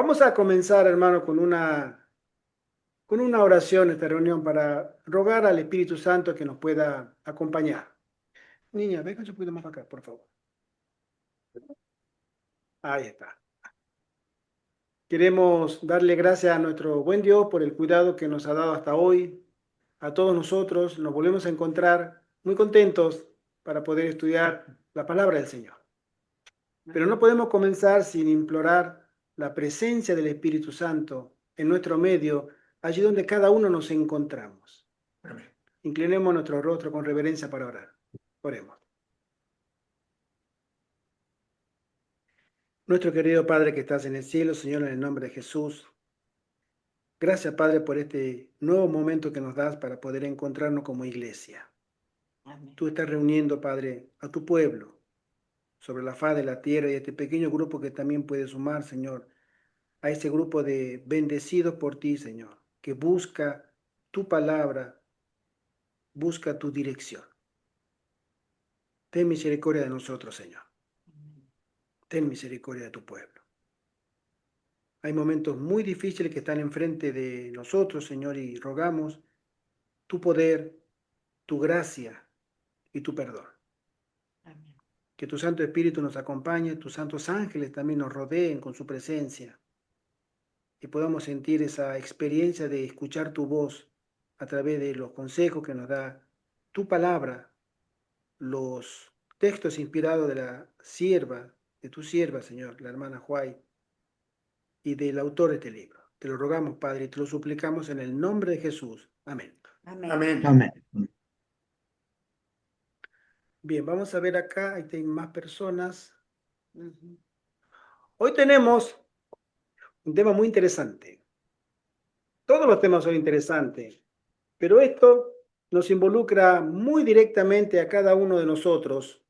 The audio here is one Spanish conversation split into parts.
Vamos a comenzar, hermano, con una oración esta reunión para rogar al Espíritu Santo que nos pueda acompañar. Niña, venga un poquito más para acá, por favor. Ahí está. Queremos darle gracias a nuestro buen Dios por el cuidado que nos ha dado hasta hoy. A todos nosotros nos volvemos a encontrar muy contentos para poder estudiar la palabra del Señor. Pero no podemos comenzar sin implorar la presencia del Espíritu Santo en nuestro medio, allí donde cada uno nos encontramos. Amén. Inclinemos nuestro rostro con reverencia para orar. Oremos. Nuestro querido Padre que estás en el cielo, Señor, en el nombre de Jesús. Gracias, Padre, por este nuevo momento que nos das para poder encontrarnos como iglesia. Amén. Tú estás reuniendo, Padre, a tu pueblo sobre la faz de la tierra y este pequeño grupo que también puede sumar, Señor, a ese grupo de bendecidos por ti, Señor, que busca tu palabra, busca tu dirección. Ten misericordia de nosotros, Señor. Ten misericordia de tu pueblo. Hay momentos muy difíciles que están enfrente de nosotros, Señor, y rogamos tu poder, tu gracia y tu perdón. Amén. Que tu Santo Espíritu nos acompañe, tus santos ángeles también nos rodeen con su presencia y podamos sentir esa experiencia de escuchar tu voz a través de los consejos que nos da tu palabra, los textos inspirados de la sierva, de tu sierva, Señor, la hermana Huay, y del autor de este libro. Te lo rogamos, Padre, y te lo suplicamos en el nombre de Jesús. Amén. Amén. Amén. Amén. Bien, vamos a ver acá, ahí hay más personas. Hoy tenemos un tema muy interesante. Todos los temas son interesantes, pero esto nos involucra muy directamente a cada uno de nosotros,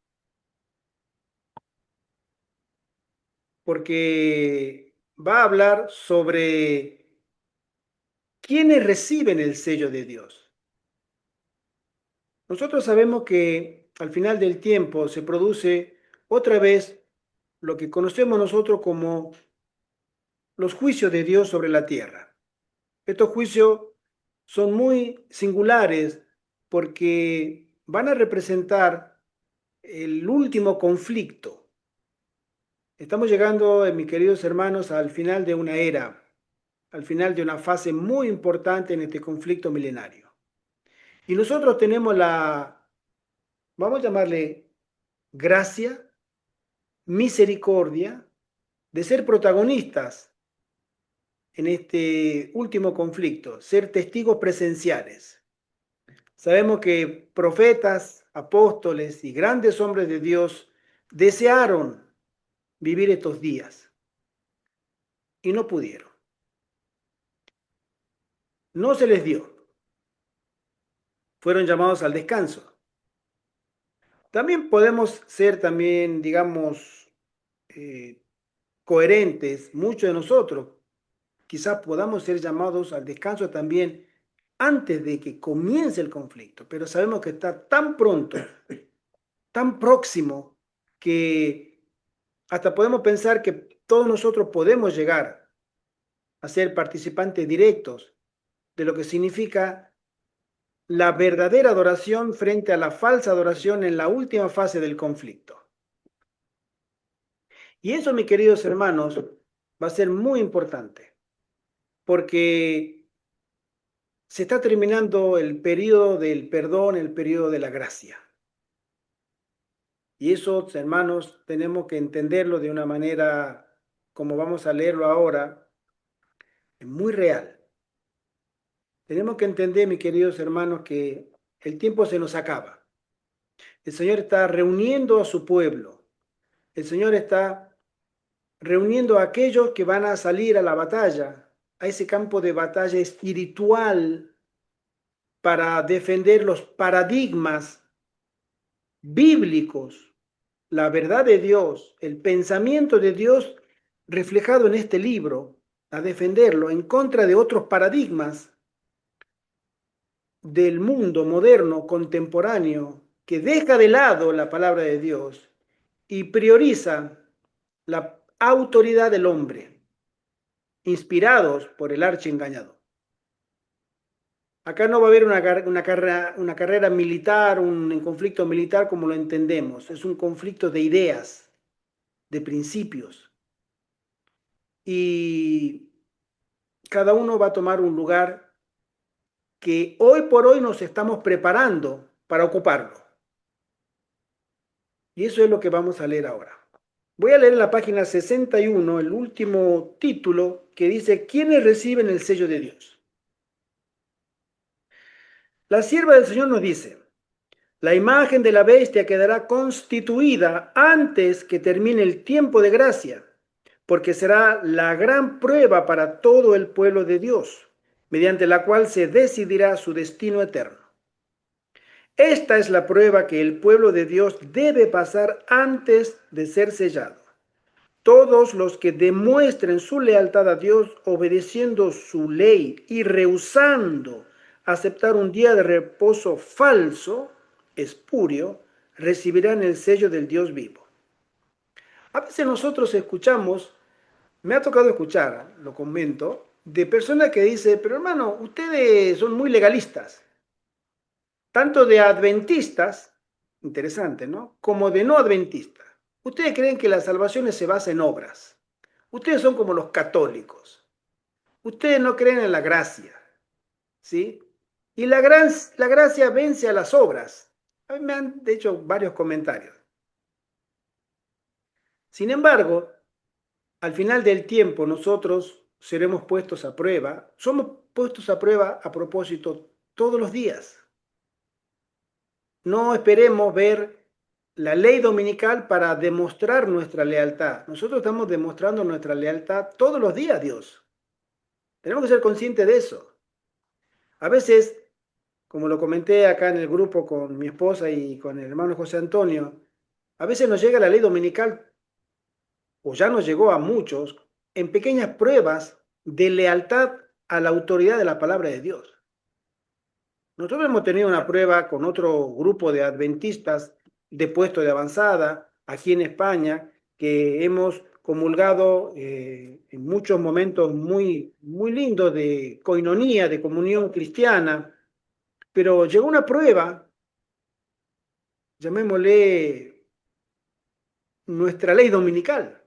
porque va a hablar sobre quiénes reciben el sello de Dios. Nosotros sabemos que al final del tiempo se produce otra vez lo que conocemos nosotros como los juicios de Dios sobre la tierra. Estos juicios son muy singulares porque van a representar el último conflicto. Estamos llegando, mis queridos hermanos, al final de una era, al final de una fase muy importante en este conflicto milenario. Y nosotros tenemos vamos a llamarle gracia, misericordia, de ser protagonistas en este último conflicto, ser testigos presenciales. Sabemos que profetas, apóstoles y grandes hombres de Dios desearon vivir estos días y no pudieron. No se les dio. Fueron llamados al descanso. También podemos ser también, digamos, coherentes, muchos de nosotros. Quizás podamos ser llamados al descanso también antes de que comience el conflicto, pero sabemos que está tan pronto, tan próximo, que hasta podemos pensar que todos nosotros podemos llegar a ser participantes directos de lo que significa la verdadera adoración frente a la falsa adoración en la última fase del conflicto. Y eso, mis queridos hermanos, va a ser muy importante, porque se está terminando el periodo del perdón, el periodo de la gracia. Y eso, hermanos, tenemos que entenderlo de una manera, como vamos a leerlo ahora, muy real. Tenemos que entender, mis queridos hermanos, que el tiempo se nos acaba. El Señor está reuniendo a su pueblo. El Señor está reuniendo a aquellos que van a salir a la batalla, a ese campo de batalla espiritual para defender los paradigmas bíblicos, la verdad de Dios, el pensamiento de Dios reflejado en este libro, a defenderlo en contra de otros paradigmas del mundo moderno, contemporáneo, que deja de lado la palabra de Dios y prioriza la autoridad del hombre. inspirados por el archiengañador. Acá no va a haber una carrera militar, un conflicto militar como lo entendemos. Es un conflicto de ideas, de principios. Y cada uno va a tomar un lugar que hoy por hoy nos estamos preparando para ocuparlo. Y eso es lo que vamos a leer ahora. Voy a leer en la página 61 el último título que dice: ¿Quiénes reciben el sello de Dios? La sierva del Señor nos dice: la imagen de la bestia quedará constituida antes que termine el tiempo de gracia, porque será la gran prueba para todo el pueblo de Dios, mediante la cual se decidirá su destino eterno. Esta es la prueba que el pueblo de Dios debe pasar antes de ser sellado. Todos los que demuestren su lealtad a Dios obedeciendo su ley y rehusando aceptar un día de reposo falso, espurio, recibirán el sello del Dios vivo. A veces nosotros escuchamos, me ha tocado escuchar, lo comento, de personas que dicen: pero hermano, ustedes son muy legalistas, tanto de adventistas, interesante, ¿no?, como de no adventistas. Ustedes creen que la salvación se basa en obras. Ustedes son como los católicos. Ustedes no creen en la gracia, ¿sí? Y la gracia vence a las obras. A mí me han hecho varios comentarios. Sin embargo, al final del tiempo nosotros seremos puestos a prueba. Somos puestos a prueba a propósito todos los días. No esperemos ver la ley dominical para demostrar nuestra lealtad. Nosotros estamos demostrando nuestra lealtad todos los días a Dios. Tenemos que ser conscientes de eso. A veces, como lo comenté acá en el grupo con mi esposa y con el hermano José Antonio, a veces nos llega la ley dominical, o ya nos llegó a muchos, en pequeñas pruebas de lealtad a la autoridad de la palabra de Dios. Nosotros hemos tenido una prueba con otro grupo de adventistas de puesto de avanzada aquí en España, que hemos comulgado en muchos momentos muy, muy lindos de coinonía, de comunión cristiana, pero llegó una prueba, llamémosle nuestra ley dominical,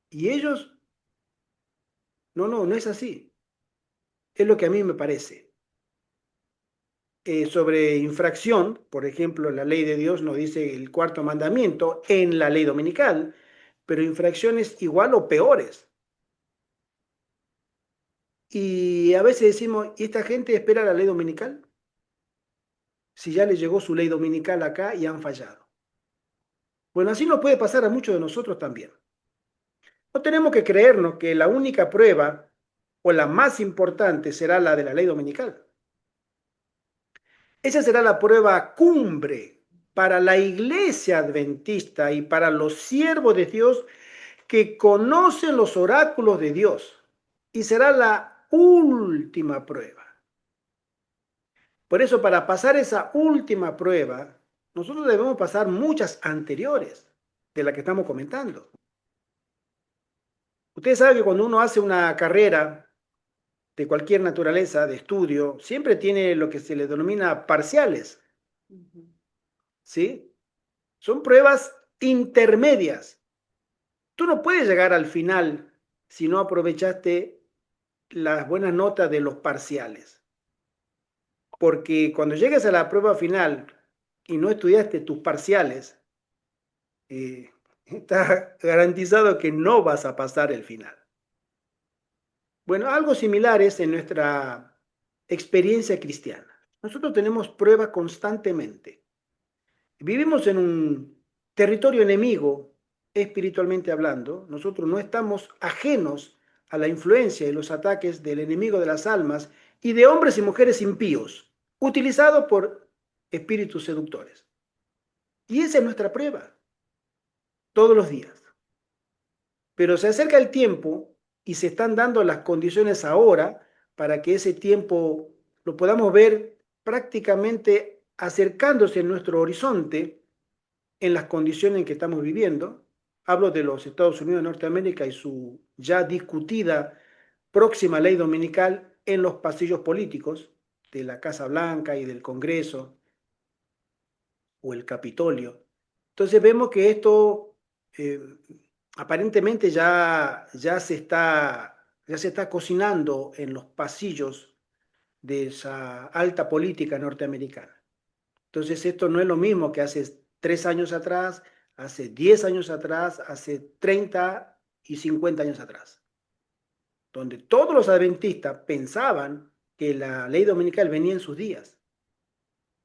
y ellos, no es así, es lo que a mí me parece. Sobre infracción, por ejemplo, la ley de Dios nos dice el cuarto mandamiento en la ley dominical, pero infracciones igual o peores. Y a veces decimos: ¿y esta gente espera la ley dominical? Si ya les llegó su ley dominical acá y han fallado. Bueno, así nos puede pasar a muchos de nosotros también. No tenemos que creernos que la única prueba o la más importante será la de la ley dominical. Esa será la prueba cumbre para la iglesia adventista y para los siervos de Dios que conocen los oráculos de Dios. Y será la última prueba. Por eso, para pasar esa última prueba, nosotros debemos pasar muchas anteriores de la que estamos comentando. Ustedes saben que cuando uno hace una carrera de cualquier naturaleza, de estudio, siempre tiene lo que se le denomina parciales, ¿sí? Son pruebas intermedias. Tú no puedes llegar al final si no aprovechaste las buenas notas de los parciales. Porque cuando llegues a la prueba final y no estudiaste tus parciales, está garantizado que no vas a pasar el final. Bueno, algo similar es en nuestra experiencia cristiana. Nosotros tenemos pruebas constantemente. Vivimos en un territorio enemigo, espiritualmente hablando. Nosotros no estamos ajenos a la influencia y los ataques del enemigo de las almas y de hombres y mujeres impíos, utilizados por espíritus seductores. Y esa es nuestra prueba, todos los días. Pero se acerca el tiempo y se están dando las condiciones ahora para que ese tiempo lo podamos ver prácticamente acercándose en nuestro horizonte en las condiciones en que estamos viviendo. Hablo de los Estados Unidos de Norteamérica y su ya discutida próxima ley dominical en los pasillos políticos de la Casa Blanca y del Congreso o el Capitolio. Entonces vemos que esto aparentemente ya se está cocinando en los pasillos de esa alta política norteamericana. Entonces esto no es lo mismo que hace 3 años atrás, hace 10 años atrás, hace 30 y 50 años atrás, donde todos los adventistas pensaban que la ley dominical venía en sus días.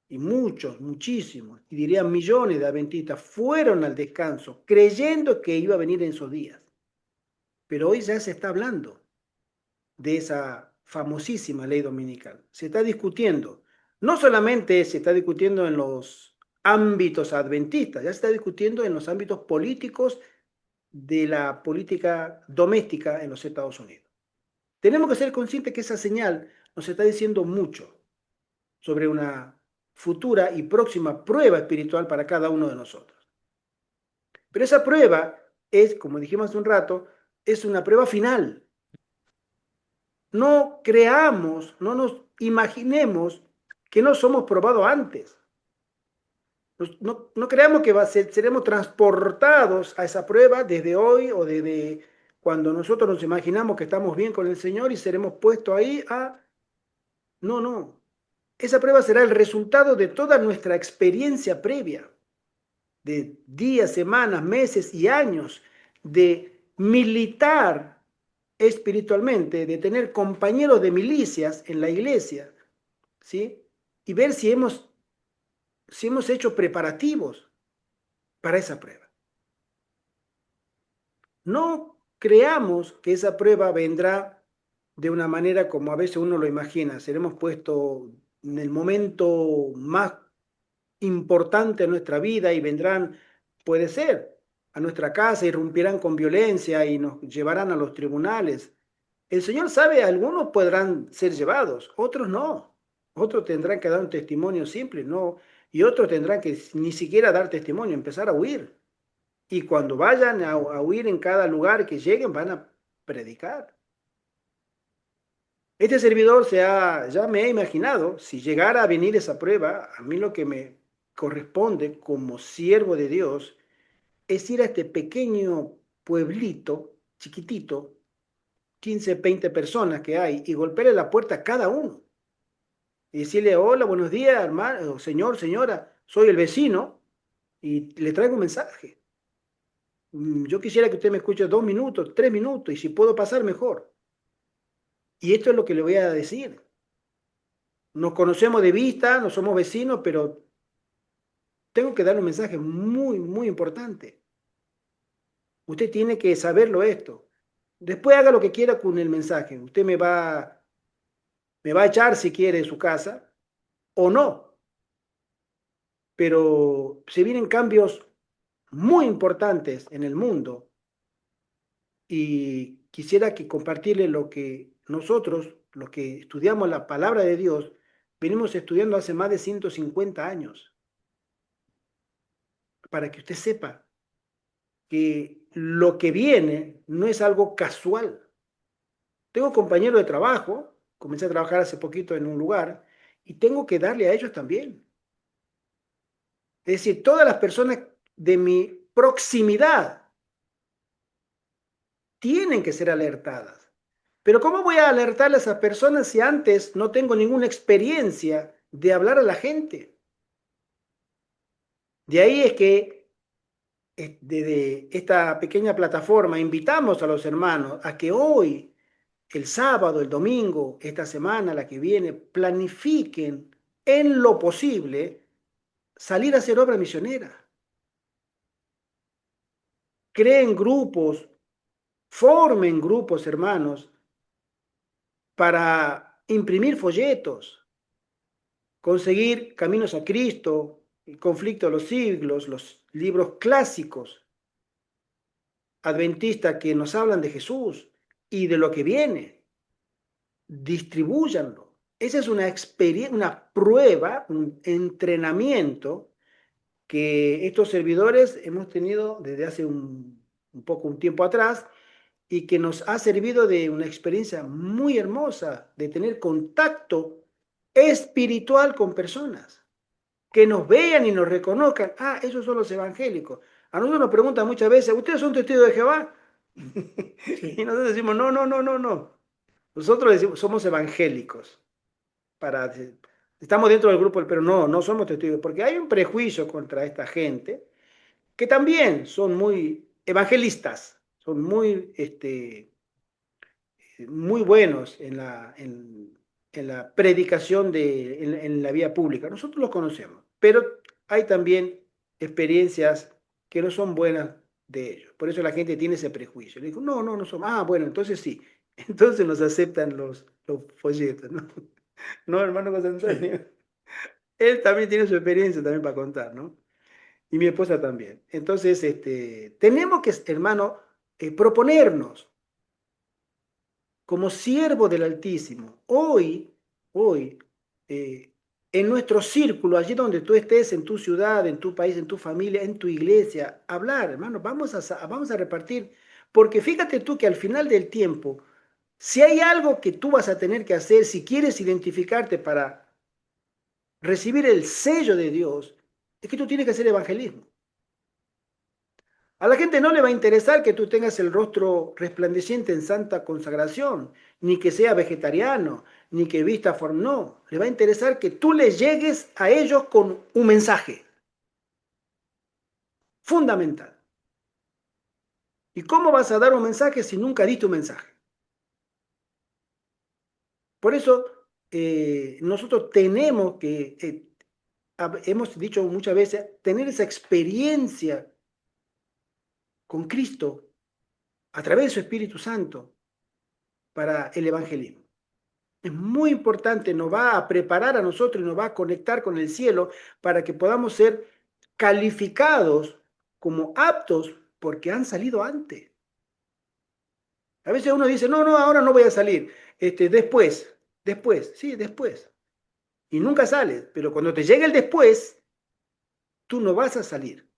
Y muchos, muchísimos, y diría millones de adventistas fueron al descanso creyendo que iba a venir en esos días. Pero hoy ya se está hablando de esa famosísima ley dominical. Se está discutiendo. No solamente se está discutiendo en los ámbitos adventistas, ya se está discutiendo en los ámbitos políticos de la política doméstica en los Estados Unidos. Tenemos que ser conscientes que esa señal nos está diciendo mucho sobre una futura y próxima prueba espiritual para cada uno de nosotros. Pero esa prueba es, como dijimos hace un rato, es una prueba final. No creamos, no nos imaginemos que no somos probados antes. No creamos que seremos transportados a esa prueba desde hoy o desde cuando nosotros nos imaginamos que estamos bien con el Señor y seremos puestos ahí a... No, no. Esa prueba será el resultado de toda nuestra experiencia previa, de días, semanas, meses y años de militar espiritualmente, de tener compañeros de milicias en la iglesia, ¿sí? Y ver si hemos hecho preparativos para esa prueba. No creamos que esa prueba vendrá de una manera como a veces uno lo imagina. Seremos puestos en el momento más importante de nuestra vida y vendrán, puede ser, a nuestra casa, irrumpirán con violencia y nos llevarán a los tribunales. El Señor sabe, algunos podrán ser llevados, otros no. Otros tendrán que dar un testimonio simple, no. Y otros tendrán que ni siquiera dar testimonio, empezar a huir. Y cuando vayan a huir en cada lugar que lleguen, van a predicar. Este servidor ya me he imaginado, si llegara a venir esa prueba, a mí lo que me corresponde como siervo de Dios es ir a este pequeño pueblito, chiquitito, 15, 20 personas que hay, y golpearle la puerta a cada uno. Y decirle, hola, buenos días, hermano, señor, señora, soy el vecino, y le traigo un mensaje. Yo quisiera que usted me escuche 2 minutos, 3 minutos, y si puedo pasar, mejor. Y esto es lo que le voy a decir. Nos conocemos de vista, no somos vecinos, pero tengo que darle un mensaje muy, muy importante. Usted tiene que saberlo esto. Después haga lo que quiera con el mensaje. Usted me va a echar si quiere de su casa o no. Pero se vienen cambios muy importantes en el mundo y quisiera que compartirle lo que nosotros, los que estudiamos la palabra de Dios, venimos estudiando hace más de 150 años, para que usted sepa que lo que viene no es algo casual. Tengo compañeros de trabajo, comencé a trabajar hace poquito en un lugar y tengo que darle a ellos también. Es decir, todas las personas de mi proximidad tienen que ser alertadas. Pero ¿cómo voy a alertar a esas personas si antes no tengo ninguna experiencia de hablar a la gente? De ahí es que desde esta pequeña plataforma invitamos a los hermanos a que hoy, el sábado, el domingo, esta semana, la que viene, planifiquen en lo posible salir a hacer obra misionera. Creen grupos, formen grupos, hermanos, para imprimir folletos, conseguir Caminos a Cristo, El conflicto de los siglos, los libros clásicos adventistas que nos hablan de Jesús y de lo que viene. Distribúyanlo. Esa es una experiencia, una prueba, un entrenamiento que estos servidores hemos tenido desde hace un tiempo atrás y que nos ha servido de una experiencia muy hermosa de tener contacto espiritual con personas que nos vean y nos reconozcan. Ah, esos son los evangélicos. A nosotros nos preguntan muchas veces, ¿ustedes son testigos de Jehová? Sí. Y nosotros decimos, no, no, no, no, no. Nosotros decimos, somos evangélicos. Para, estamos dentro del grupo, pero no, no somos testigos, porque hay un prejuicio contra esta gente que también son muy evangelistas, son muy, muy buenos en la predicación en la vía pública. Nosotros los conocemos, pero hay también experiencias que no son buenas de ellos. Por eso la gente tiene ese prejuicio. Le digo, no, no, no somos. Ah, bueno, entonces sí. Entonces nos aceptan los folletos, ¿no? No, hermano José Sí. Antonio. Él también tiene su experiencia también para contar, ¿no? Y mi esposa también. Entonces, tenemos que, hermano, proponernos como siervo del Altísimo, hoy, en nuestro círculo, allí donde tú estés, en tu ciudad, en tu país, en tu familia, en tu iglesia, hablar, hermano, vamos a repartir, porque fíjate tú que al final del tiempo, si hay algo que tú vas a tener que hacer, si quieres identificarte para recibir el sello de Dios, es que tú tienes que hacer evangelismo. A la gente no le va a interesar que tú tengas el rostro resplandeciente en santa consagración, ni que sea vegetariano, ni que vista forma. No, le va a interesar que tú les llegues a ellos con un mensaje fundamental. ¿Y cómo vas a dar un mensaje si nunca diste un mensaje? Por eso nosotros tenemos que, hemos dicho muchas veces, tener esa experiencia con Cristo a través de su Espíritu Santo para el evangelismo. Es muy importante, nos va a preparar a nosotros y nos va a conectar con el cielo para que podamos ser calificados como aptos porque han salido antes. A veces uno dice, no, no, ahora no voy a salir, después, sí, después. Y nunca sales, pero cuando te llegue el después, tú no vas a salir,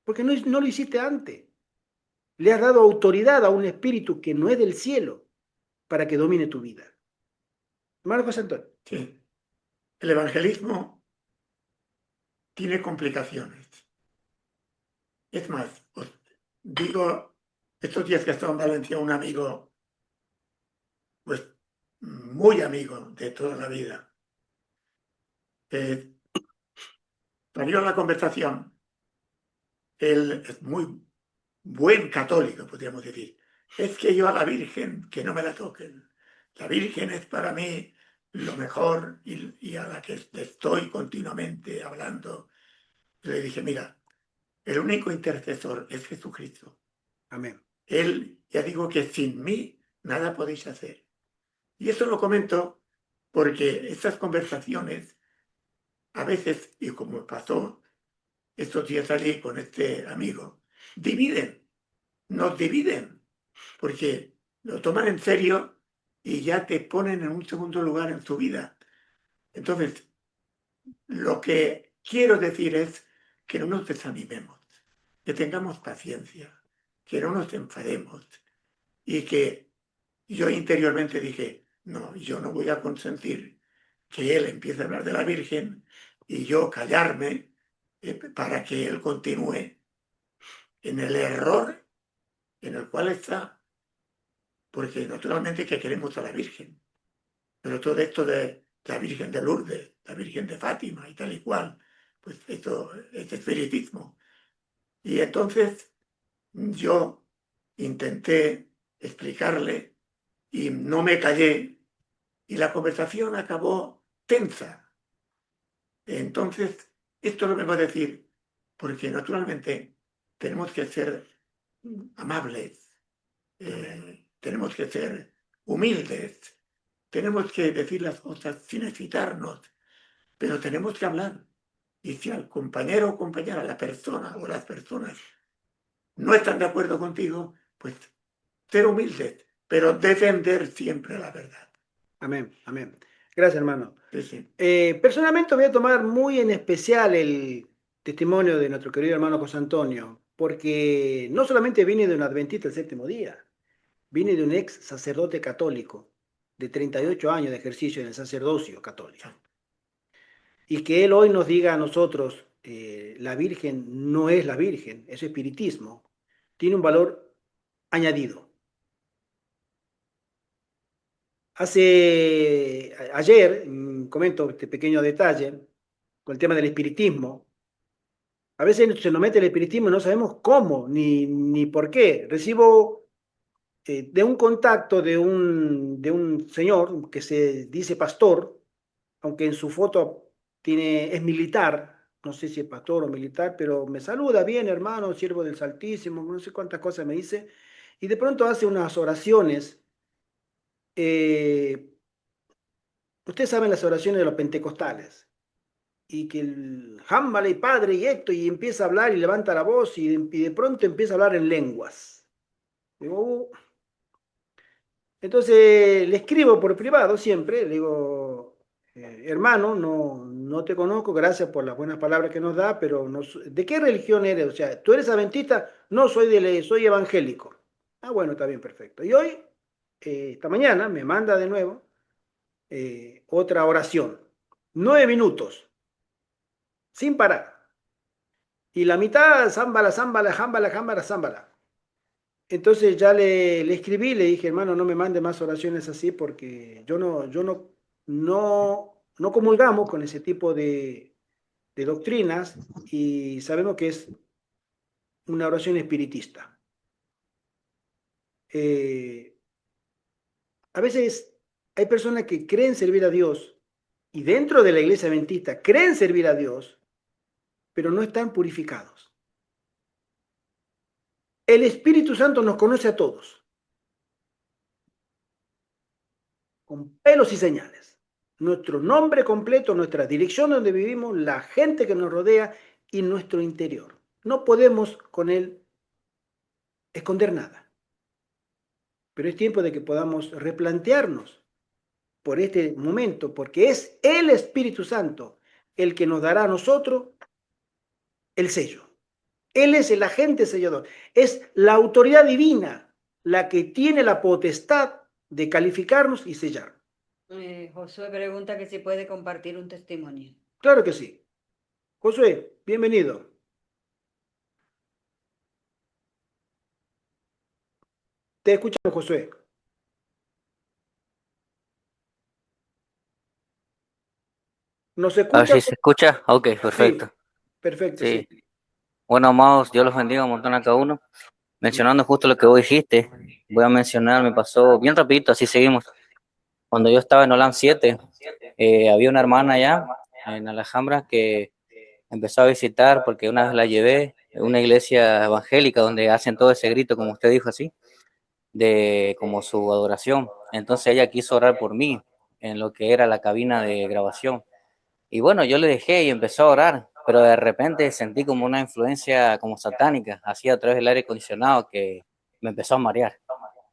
porque no lo hiciste antes. Le has dado autoridad a un espíritu que no es del cielo para que domine tu vida. Hermano José Antonio. Sí. El evangelismo tiene complicaciones. Es más, os digo, estos días que he estado en Valencia, un amigo, pues muy amigo de toda la vida, salió la conversación. Él es muy buen católico, podríamos decir. Es que yo a la Virgen, que no me la toquen. La Virgen es para mí lo mejor y a la que estoy continuamente hablando. Le dije, mira, el único intercesor es Jesucristo. Amén. Él, ya digo que sin mí nada podéis hacer. Y eso lo comento porque estas conversaciones, a veces, y como pasó estos días salí con este amigo, dividen, nos dividen, porque lo toman en serio y ya te ponen en un segundo lugar en su vida. Entonces, lo que quiero decir es que no nos desanimemos, que tengamos paciencia, que no nos enfademos y que yo interiormente dije, no, yo no voy a consentir que él empiece a hablar de la Virgen y yo callarme para que él continúe en el error en el cual está, porque naturalmente que queremos a la Virgen, pero todo esto de la Virgen de Lourdes, la Virgen de Fátima y tal y cual, pues esto es espiritismo. Y entonces yo intenté explicarle y no me callé y la conversación acabó tensa. Entonces, esto lo vengo a decir porque naturalmente tenemos que ser amables, tenemos que ser humildes, tenemos que decir las cosas sin excitarnos, pero tenemos que hablar. Y si al compañero o compañera, la persona o las personas no están de acuerdo contigo, pues ser humildes, pero defender siempre la verdad. Amén, amén. Gracias, hermano. Sí, sí. Personalmente voy a tomar muy en especial el testimonio de nuestro querido hermano José Antonio, porque no solamente viene de un adventista el séptimo día, Viene de un ex sacerdote católico de 38 años de ejercicio en el sacerdocio católico. Y que él hoy nos diga a nosotros, la Virgen no es la Virgen, es espiritismo, tiene un valor añadido. Ayer, comento este pequeño detalle, con el tema del espiritismo. A veces se nos mete el espiritismo y no sabemos cómo ni por qué. Recibo de un contacto de un señor que se dice pastor, aunque en su foto es militar, no sé si es pastor o militar, pero me saluda bien, hermano, siervo del Santísimo, no sé cuántas cosas me dice, y de pronto hace unas oraciones. eh, Ustedes saben las oraciones de los pentecostales, y que el jámbale y padre y esto, y empieza a hablar y levanta la voz, y de pronto empieza a hablar en lenguas. Digo, entonces le escribo por privado siempre, le digo, hermano, no te conozco, gracias por las buenas palabras que nos da, pero no, ¿de qué religión eres? O sea, ¿tú eres adventista? No, soy evangélico. Ah, bueno, está bien, perfecto. Y hoy, esta mañana, me manda de nuevo otra oración. 9 minutos, sin parar. Y la mitad, zámbala, zámbala, jámbala, jámbala, zámbala. Entonces ya le escribí, le dije, hermano, no me mande más oraciones así porque yo no comulgamos con ese tipo de doctrinas y sabemos que es una oración espiritista. Eh, a veces hay personas que creen servir a Dios y dentro de la iglesia adventista creen servir a Dios, pero no están purificados. El Espíritu Santo nos conoce a todos, con pelos y señales. Nuestro nombre completo, nuestra dirección donde vivimos, la gente que nos rodea y nuestro interior. No podemos con él esconder nada. Pero es tiempo de que podamos replantearnos por este momento, porque es el Espíritu Santo el que nos dará a nosotros el sello. Él es el agente sellador. Es la autoridad divina la que tiene la potestad de calificarnos y sellar. Josué pregunta que si puede compartir un testimonio. Claro que sí. Josué, bienvenido. Te escuchamos, Josué. ¿Nos A ver escucha? si se escucha. Ok, Sí, perfecto. perfecto, sí. Sí. Bueno, amados, Dios los bendiga un montón a cada uno. Mencionando justo lo que vos dijiste, voy a mencionar, me pasó bien rapidito, así seguimos. Cuando yo estaba en Holán 7, había una hermana allá en Alhambra que empezó a visitar porque una vez la llevé a una iglesia evangélica donde hacen todo ese grito, como usted dijo así, de como su adoración. Entonces ella quiso orar por mí en lo que era la cabina de grabación. Y bueno, yo le dejé y empezó a orar, pero de repente sentí como una influencia como satánica, así a través del aire acondicionado que me empezó a marear,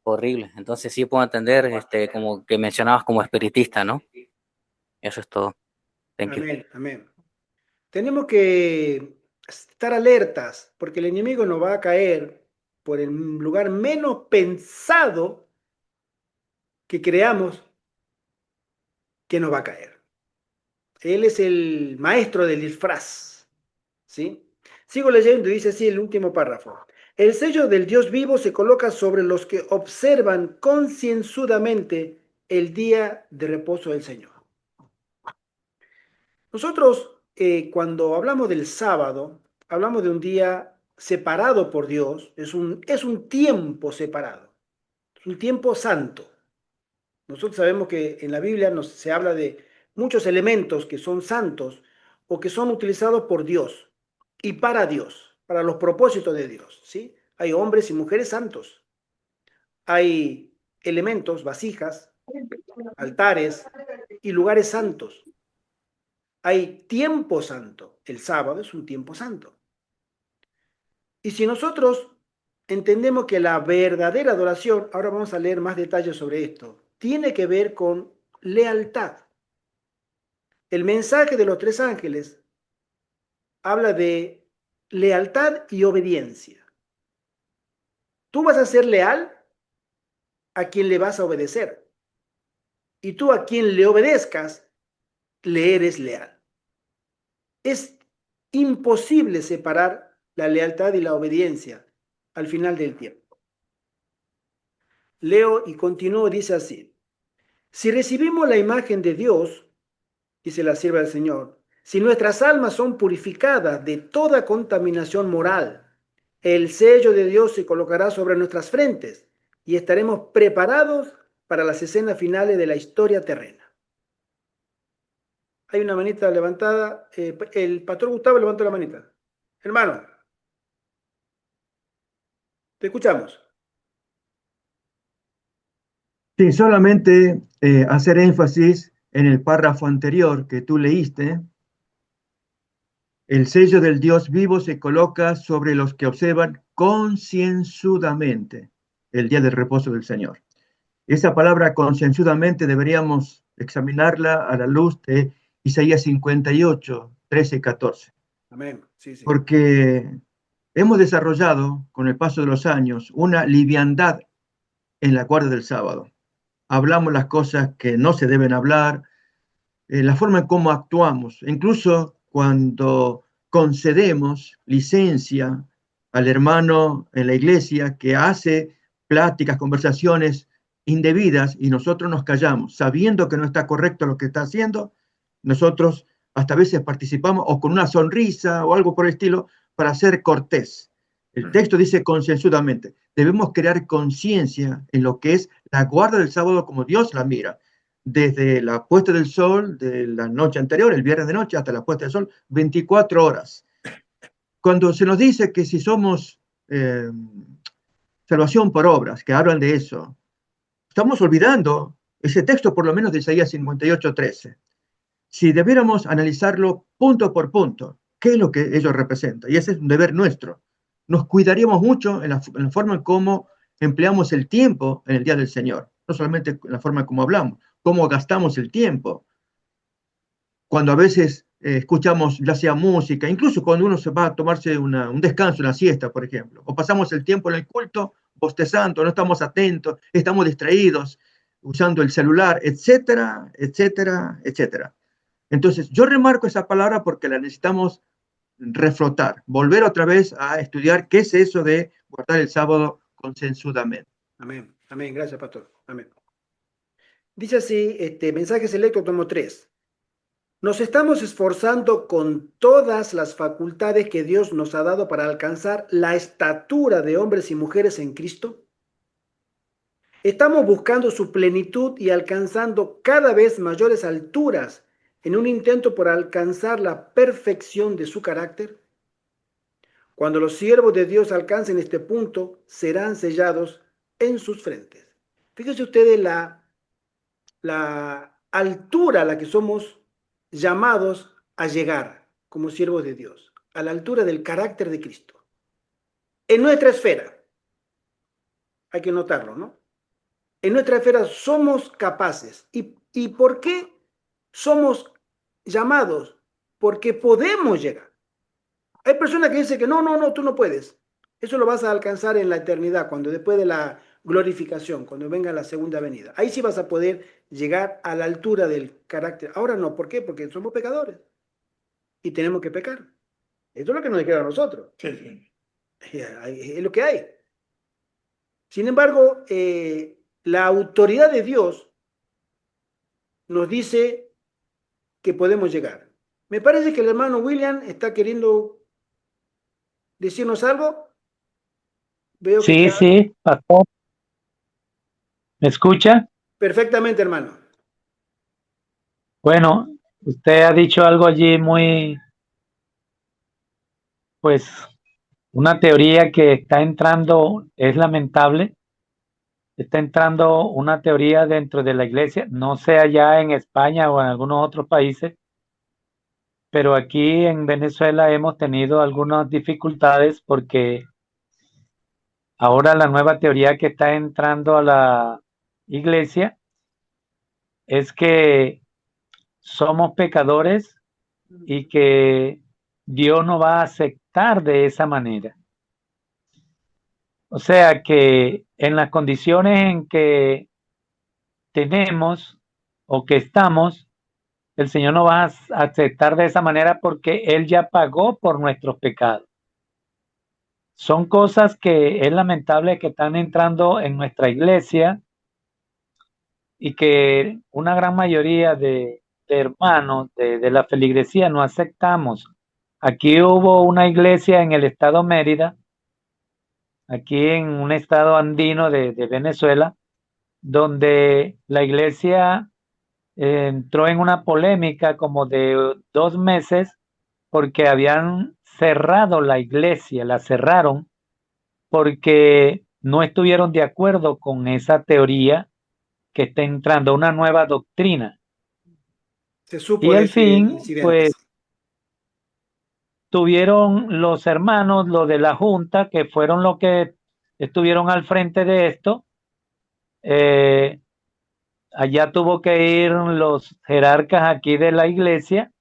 horrible. Entonces sí puedo entender, como que mencionabas como espiritista, ¿no? Eso es todo. Thank you. Amén, amén. Tenemos que estar alertas porque el enemigo nos va a caer por el lugar menos pensado que creamos que nos va a caer. Él es el maestro del disfraz, ¿sí? Sigo leyendo y dice así el último párrafo. El sello del Dios vivo se coloca sobre los que observan concienzudamente el día de reposo del Señor. Nosotros, cuando hablamos del sábado, hablamos de un día separado por Dios, es un tiempo separado, es un tiempo santo. Nosotros sabemos que en la Biblia se habla de muchos elementos que son santos o que son utilizados por Dios y para Dios, para los propósitos de Dios, ¿sí? Hay hombres y mujeres santos, hay elementos, vasijas, altares y lugares santos. Hay tiempo santo. El sábado es un tiempo santo. Y si nosotros entendemos que la verdadera adoración, ahora vamos a leer más detalles sobre esto, tiene que ver con lealtad. El mensaje de los tres ángeles habla de lealtad y obediencia. ¿Tú vas a ser leal a quien le vas a obedecer. Y tú a quien le obedezcas, le eres leal. Es imposible separar la lealtad y la obediencia al final del tiempo. Leo y continúo, dice así: si recibimos la imagen de Dios, dice la sierva del Señor, si nuestras almas son purificadas de toda contaminación moral, el sello de Dios se colocará sobre nuestras frentes y estaremos preparados para las escenas finales de la historia terrena. Hay una manita levantada. El pastor Gustavo levantó la manita. Hermano, te escuchamos. Sí, solamente hacer énfasis en el párrafo anterior que tú leíste. El sello del Dios vivo se coloca sobre los que observan concienzudamente el día del reposo del Señor. Esa palabra concienzudamente deberíamos examinarla a la luz de Isaías 58, 13 y 14. Amén. Sí, sí. Porque hemos desarrollado con el paso de los años una liviandad en la guardia del sábado. Hablamos las cosas que no se deben hablar, la forma en cómo actuamos, incluso cuando concedemos licencia al hermano en la iglesia que hace pláticas, conversaciones indebidas y nosotros nos callamos, sabiendo que no está correcto lo que está haciendo, nosotros hasta a veces participamos o con una sonrisa o algo por el estilo para ser cortés. El texto dice concienzudamente, debemos crear conciencia en lo que es la guarda del sábado como Dios la mira, desde la puesta del sol de la noche anterior, el viernes de noche, hasta la puesta del sol, 24 horas. Cuando se nos dice que si somos salvación por obras, que hablan de eso, estamos olvidando ese texto por lo menos de Isaías 58, 13. Si debiéramos analizarlo punto por punto, ¿qué es lo que ellos representan? Y ese es un deber nuestro. Nos cuidaríamos mucho en la forma en cómo empleamos el tiempo en el día del Señor, no solamente en la forma en cómo hablamos, cómo gastamos el tiempo. Cuando a veces escuchamos ya sea música, incluso cuando uno se va a tomarse un descanso, una siesta, por ejemplo, o pasamos el tiempo en el culto bostezando, no estamos atentos, estamos distraídos, usando el celular, etcétera, etcétera, etcétera. Entonces, yo remarco esa palabra porque la necesitamos reflotar, volver otra vez a estudiar qué es eso de guardar el sábado concienzudamente. Amén. Amén. Gracias, pastor. Amén. Dice así, mensaje selecto, tomo 3. Nos estamos esforzando con todas las facultades que Dios nos ha dado para alcanzar la estatura de hombres y mujeres en Cristo. Estamos buscando su plenitud y alcanzando cada vez mayores alturas en un intento por alcanzar la perfección de su carácter. Cuando los siervos de Dios alcancen este punto, serán sellados en sus frentes. Fíjense ustedes la altura a la que somos llamados a llegar como siervos de Dios, a la altura del carácter de Cristo. En nuestra esfera, hay que notarlo, ¿no? En nuestra esfera somos capaces. ¿Y por qué somos llamados? Porque podemos llegar. Hay personas que dicen que no, tú no puedes. Eso lo vas a alcanzar en la eternidad, cuando después de la glorificación, cuando venga la segunda venida. Ahí sí vas a poder llegar a la altura del carácter. Ahora no, ¿por qué? Porque somos pecadores y tenemos que pecar. Esto es lo que nos dijeron a nosotros. Sí, sí. Es lo que hay. Sin embargo, la autoridad de Dios nos dice que podemos llegar. Me parece que el hermano William está queriendo decirnos algo. Veo que Sí, está sí, pastor. ¿Me escucha? perfectamente, hermano. Bueno, usted ha dicho algo allí muy, pues, una teoría que está entrando, es lamentable, está entrando una teoría dentro de la iglesia, no sé allá en España o en algunos otros países, pero aquí en Venezuela hemos tenido algunas dificultades porque ahora la nueva teoría que está entrando a la iglesia es que somos pecadores y que Dios no va a aceptar de esa manera. O sea que en las condiciones en que tenemos o que estamos, el Señor nos va a aceptar de esa manera porque Él ya pagó por nuestros pecados. Son cosas que es lamentable que están entrando en nuestra iglesia y que una gran mayoría de hermanos de la feligresía no aceptamos. Aquí hubo una iglesia en el estado Mérida, aquí en un estado andino de Venezuela, donde la iglesia entró en una polémica como de 2 meses porque habían cerrado la iglesia, la cerraron porque no estuvieron de acuerdo con esa teoría que está entrando, una nueva doctrina. Se supo Y de al ese fin, incidente. pues tuvieron los hermanos, los de la Junta, que fueron los que estuvieron al frente de esto. Allá tuvo que ir los jerarcas aquí de la iglesia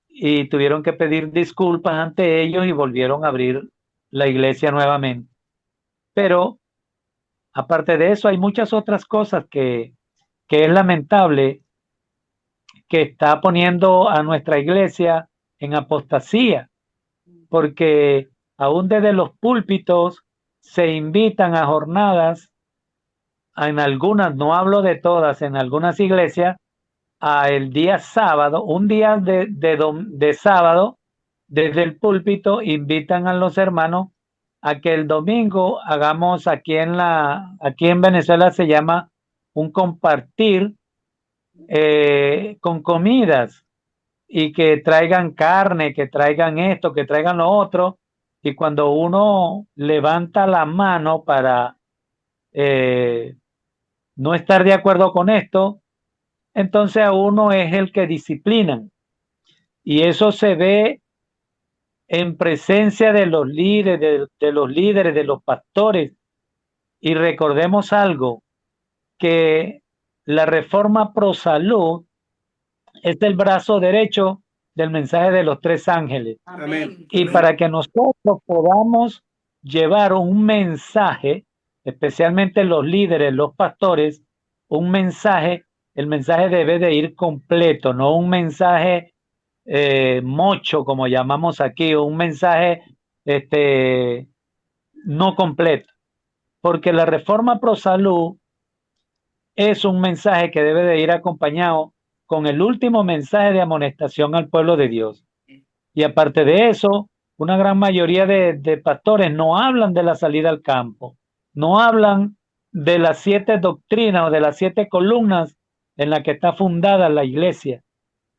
y tuvieron que pedir disculpas ante ellos y volvieron a abrir la iglesia nuevamente. Pero aparte de eso, hay muchas otras cosas que es lamentable que está poniendo a nuestra iglesia en apostasía, porque aún desde los púlpitos se invitan a jornadas, en algunas, no hablo de todas, en algunas iglesias, a el día sábado, un día de sábado, desde el púlpito invitan a los hermanos a que el domingo hagamos aquí en Venezuela se llama un compartir con comidas y que traigan carne, que traigan esto, que traigan lo otro, y cuando uno levanta la mano para eh, no estar de acuerdo con esto, entonces a uno es el que disciplinan. Y eso se ve en presencia de los líderes, de los líderes, de los pastores. Y recordemos algo, que la reforma pro salud es el brazo derecho del mensaje de los tres ángeles. Amén. Y para que nosotros podamos llevar un mensaje, especialmente los líderes, los pastores, un mensaje, el mensaje debe de ir completo, no un mensaje mocho, como llamamos aquí, o un mensaje no completo. Porque la reforma pro salud es un mensaje que debe de ir acompañado con el último mensaje de amonestación al pueblo de Dios. Y aparte de eso, una gran mayoría de pastores no hablan de la salida al campo, no hablan de las 7 doctrinas o de las 7 columnas en las que está fundada la iglesia.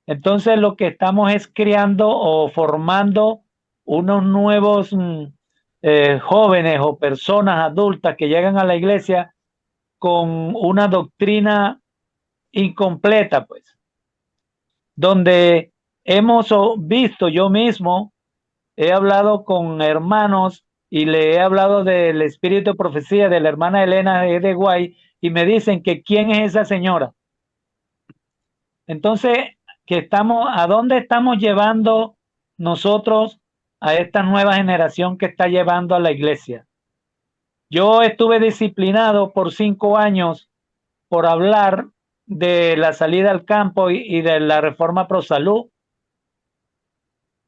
Entonces lo que estamos es creando o formando unos nuevos jóvenes o personas adultas que llegan a la iglesia con una doctrina incompleta, pues, donde hemos visto, yo mismo he hablado con hermanos y le he hablado del espíritu de profecía de la hermana Elena de Guay y me dicen que quién es esa señora. Entonces, ¿a dónde estamos llevando nosotros a esta nueva generación que está llevando a la iglesia? Yo estuve disciplinado por 5 años por hablar de la salida al campo y de la reforma pro salud,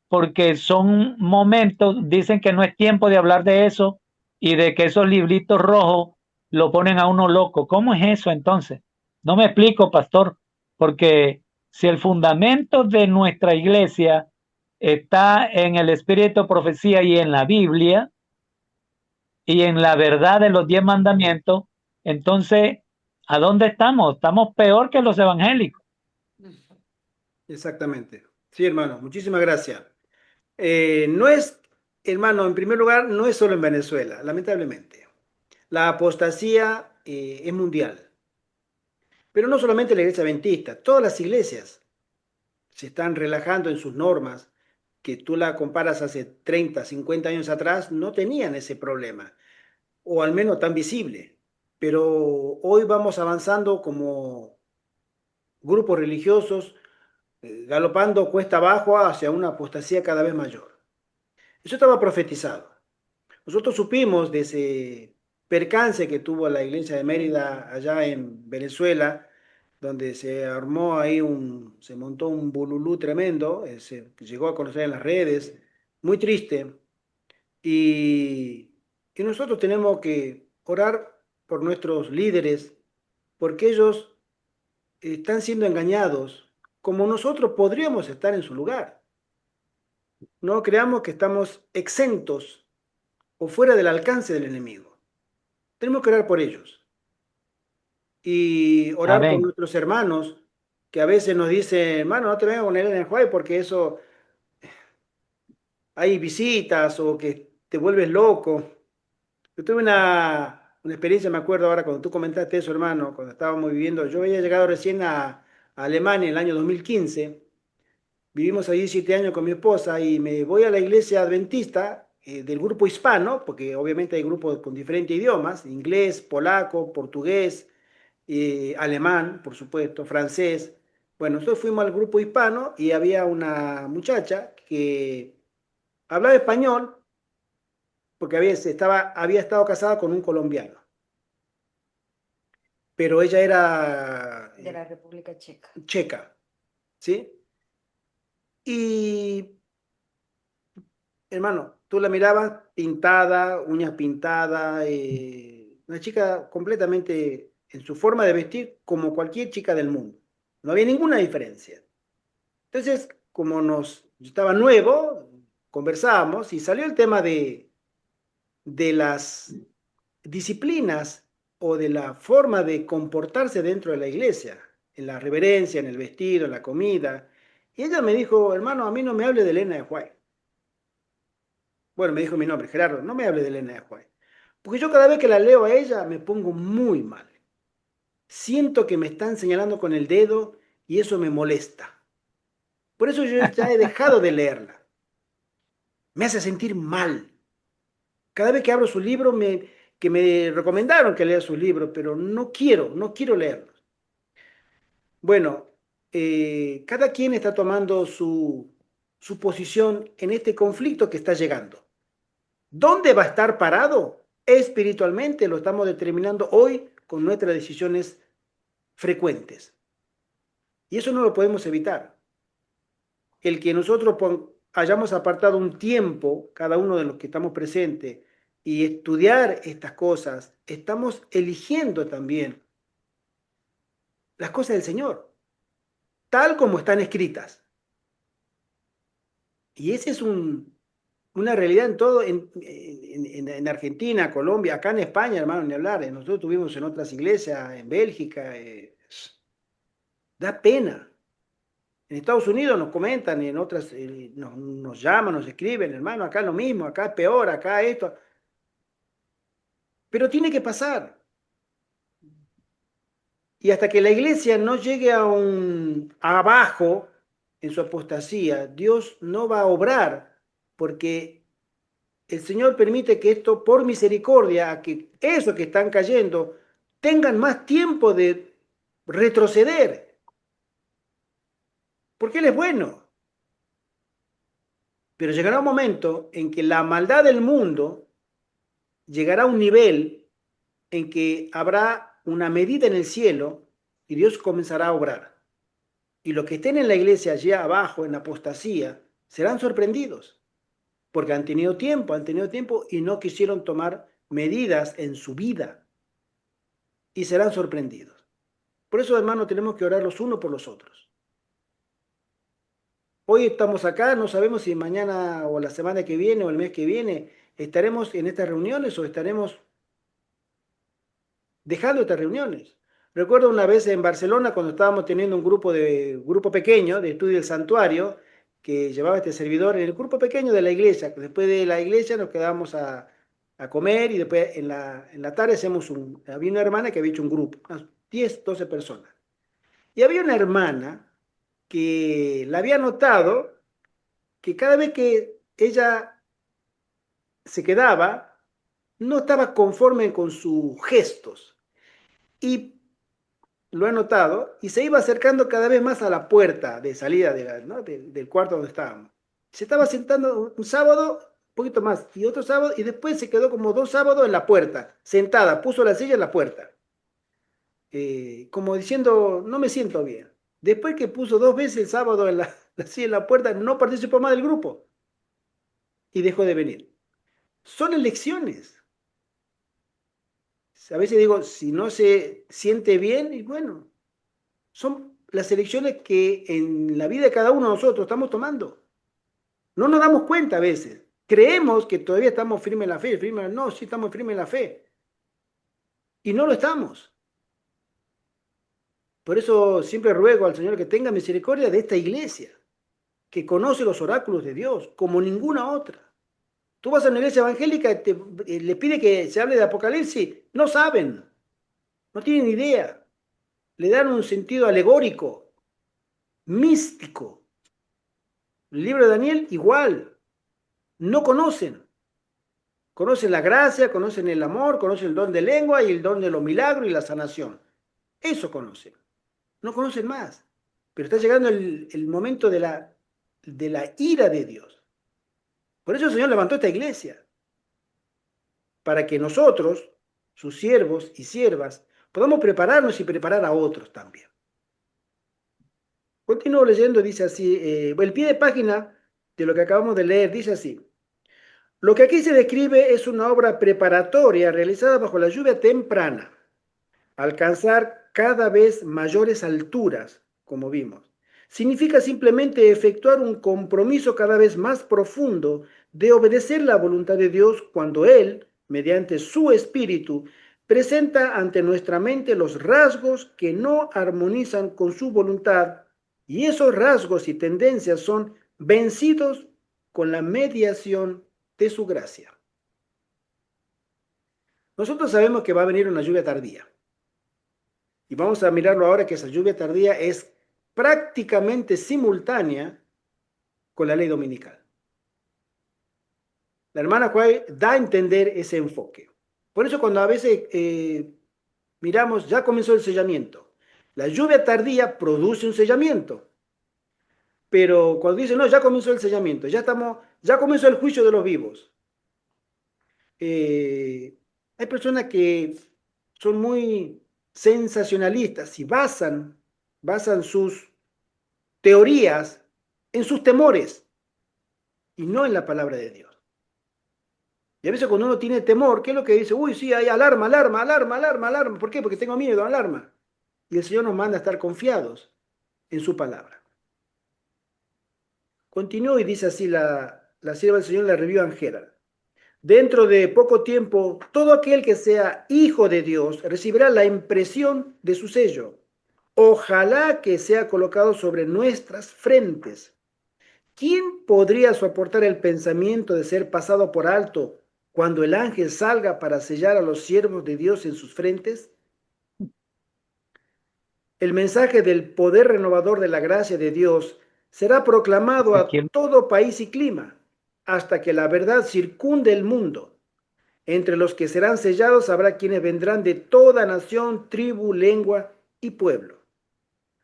porque son momentos, dicen que no es tiempo de hablar de eso y de que esos libritos rojos lo ponen a uno loco. ¿Cómo es eso entonces? No me explico, pastor, porque si el fundamento de nuestra iglesia está en el espíritu de profecía y en la Biblia y en la verdad de los 10 mandamientos, entonces, ¿a dónde estamos? Estamos peor que los evangélicos. Exactamente. Sí, hermano, muchísimas gracias. No es, hermano, en primer lugar, no es solo en Venezuela, lamentablemente. La apostasía es mundial. Pero no solamente la iglesia adventista, todas las iglesias se están relajando en sus normas, que tú la comparas hace 30, 50 años atrás, no tenían ese problema, o al menos tan visible. Pero hoy vamos avanzando como grupos religiosos, galopando cuesta abajo hacia una apostasía cada vez mayor. Eso estaba profetizado. nosotros supimos de ese percance que tuvo la iglesia de Mérida allá en Venezuela, donde se armó ahí se montó un bululú tremendo, se llegó a conocer en las redes, muy triste. Y, y nosotros tenemos que orar por nuestros líderes, porque ellos están siendo engañados, como nosotros podríamos estar en su lugar. No creamos que estamos exentos o fuera del alcance del enemigo. Tenemos que orar por ellos y orar por Amén. nuestros hermanos que a veces nos dicen, hermano, no te vengas con Elena White porque eso hay visitas o que te vuelves loco. Yo tuve una experiencia, me acuerdo ahora cuando tú comentaste eso, hermano, cuando estábamos viviendo, yo había llegado recién a Alemania en el año 2015. Vivimos allí 7 años con mi esposa y me voy a la iglesia adventista del grupo hispano, porque obviamente hay grupos con diferentes idiomas, inglés, polaco, portugués, alemán, por supuesto, francés. Bueno, nosotros fuimos al grupo hispano y había una muchacha que hablaba español porque había estado casada con un colombiano, pero ella era De la República Checa. checa, ¿sí? Y hermano, tú la mirabas pintada, uñas pintadas, una chica completamente en su forma de vestir como cualquier chica del mundo. No había ninguna diferencia. Entonces, yo estaba nuevo, conversábamos y salió el tema de las disciplinas o de la forma de comportarse dentro de la iglesia, en la reverencia, en el vestido, en la comida. Y ella me dijo, hermano, a mí no me hable de Elena de White. Bueno, me dijo mi nombre, Gerardo, no me hable de Elena de White. Porque yo cada vez que la leo a ella me pongo muy mal. Siento que me están señalando con el dedo y eso me molesta. Por eso yo ya he dejado de leerla. Me hace sentir mal. Cada vez que abro su libro, que me recomendaron que lea sus libros, pero no quiero leerlos. Bueno, cada quien está tomando su posición en este conflicto que está llegando. ¿Dónde va a estar parado? Espiritualmente lo estamos determinando hoy con nuestras decisiones frecuentes. Y eso no lo podemos evitar. El que nosotros hayamos apartado un tiempo, cada uno de los que estamos presentes, y estudiar estas cosas, estamos eligiendo también las cosas del Señor, tal como están escritas. Y esa es una realidad en todo, en Argentina, Colombia, acá en España, hermano, ni hablar. Nosotros tuvimos en otras iglesias, en Bélgica, da pena. En Estados Unidos nos comentan, en otras nos llaman, nos escriben, hermano, acá es lo mismo, acá es peor, acá esto. Pero tiene que pasar. Y hasta que la iglesia no llegue abajo en su apostasía, Dios no va a obrar, porque el Señor permite que esto, por misericordia, a que esos que están cayendo tengan más tiempo de retroceder, porque Él es bueno. Pero llegará un momento en que la maldad del mundo llegará a un nivel en que habrá una medida en el cielo y Dios comenzará a obrar. Y los que estén en la iglesia allá abajo, en apostasía, serán sorprendidos, porque han tenido tiempo y no quisieron tomar medidas en su vida y serán sorprendidos. Por eso, hermano, tenemos que orar los unos por los otros. Hoy estamos acá, no sabemos si mañana o la semana que viene o el mes que viene estaremos en estas reuniones o estaremos dejando estas reuniones. Recuerdo una vez en Barcelona cuando estábamos teniendo un grupo pequeño de estudio del santuario que llevaba este servidor en el grupo pequeño de la iglesia. Después de la iglesia nos quedábamos a comer y después en la tarde había una hermana que había hecho un grupo, unas 10, 12 personas. Y había una hermana que la había notado que cada vez que ella se quedaba, no estaba conforme con sus gestos. Y lo he notado, y se iba acercando cada vez más a la puerta de salida ¿no? del cuarto donde estábamos. Se estaba sentando un sábado, poquito más, y otro sábado, y después se quedó como 2 sábados en la puerta, sentada, puso la silla en la puerta, como diciendo, no me siento bien. Después que puso 2 veces el sábado en la silla en la puerta, no participó más del grupo y dejó de venir. Son elecciones. A veces digo, si no se siente bien, y bueno, son las elecciones que en la vida de cada uno de nosotros estamos tomando. No nos damos cuenta a veces. Creemos que todavía estamos firmes en la fe. No, sí estamos firmes en la fe. Y no lo estamos. Por eso siempre ruego al Señor que tenga misericordia de esta iglesia, que conoce los oráculos de Dios como ninguna otra. Tú vas a una iglesia evangélica y le pide que se hable de Apocalipsis. No saben, no tienen idea. Le dan un sentido alegórico, místico. El libro de Daniel igual. No conocen. Conocen la gracia, conocen el amor, conocen el don de lengua y el don de los milagros y la sanación. Eso conocen. No conocen más. Pero está llegando el momento de la ira de Dios. Por eso el Señor levantó esta iglesia. Para que nosotros, sus siervos y siervas, podamos prepararnos y preparar a otros también. Continúo leyendo, dice así, el pie de página de lo que acabamos de leer dice así. Lo que aquí se describe es una obra preparatoria realizada bajo la lluvia temprana, alcanzar cada vez mayores alturas, como vimos. Significa simplemente efectuar un compromiso cada vez más profundo de obedecer la voluntad de Dios cuando Él, mediante su espíritu, presenta ante nuestra mente los rasgos que no armonizan con su voluntad, y esos rasgos y tendencias son vencidos con la mediación de su gracia. Nosotros sabemos que va a venir una lluvia tardía. Y vamos a mirarlo ahora, que esa lluvia tardía es prácticamente simultánea con la ley dominical. La hermana Juárez da a entender ese enfoque. Por eso cuando a veces miramos, ya comenzó el sellamiento. La lluvia tardía produce un sellamiento. Pero cuando dicen, no, ya comenzó el sellamiento, ya comenzó el juicio de los vivos. Hay personas que son muy sensacionalistas y basan sus teorías en sus temores y no en la palabra de Dios. Y a veces cuando uno tiene temor, ¿qué es lo que dice? Uy, sí, hay alarma, alarma, alarma, alarma, alarma. ¿Por qué? Porque tengo miedo, alarma. Y el Señor nos manda a estar confiados en su palabra. Continúa y dice así la sierva del Señor, la Review and Herald. Dentro de poco tiempo, todo aquel que sea hijo de Dios recibirá la impresión de su sello. Ojalá que sea colocado sobre nuestras frentes. ¿Quién podría soportar el pensamiento de ser pasado por alto cuando el ángel salga para sellar a los siervos de Dios en sus frentes? El mensaje del poder renovador de la gracia de Dios será proclamado a todo país y clima, hasta que la verdad circunde el mundo. Entre los que serán sellados habrá quienes vendrán de toda nación, tribu, lengua y pueblo.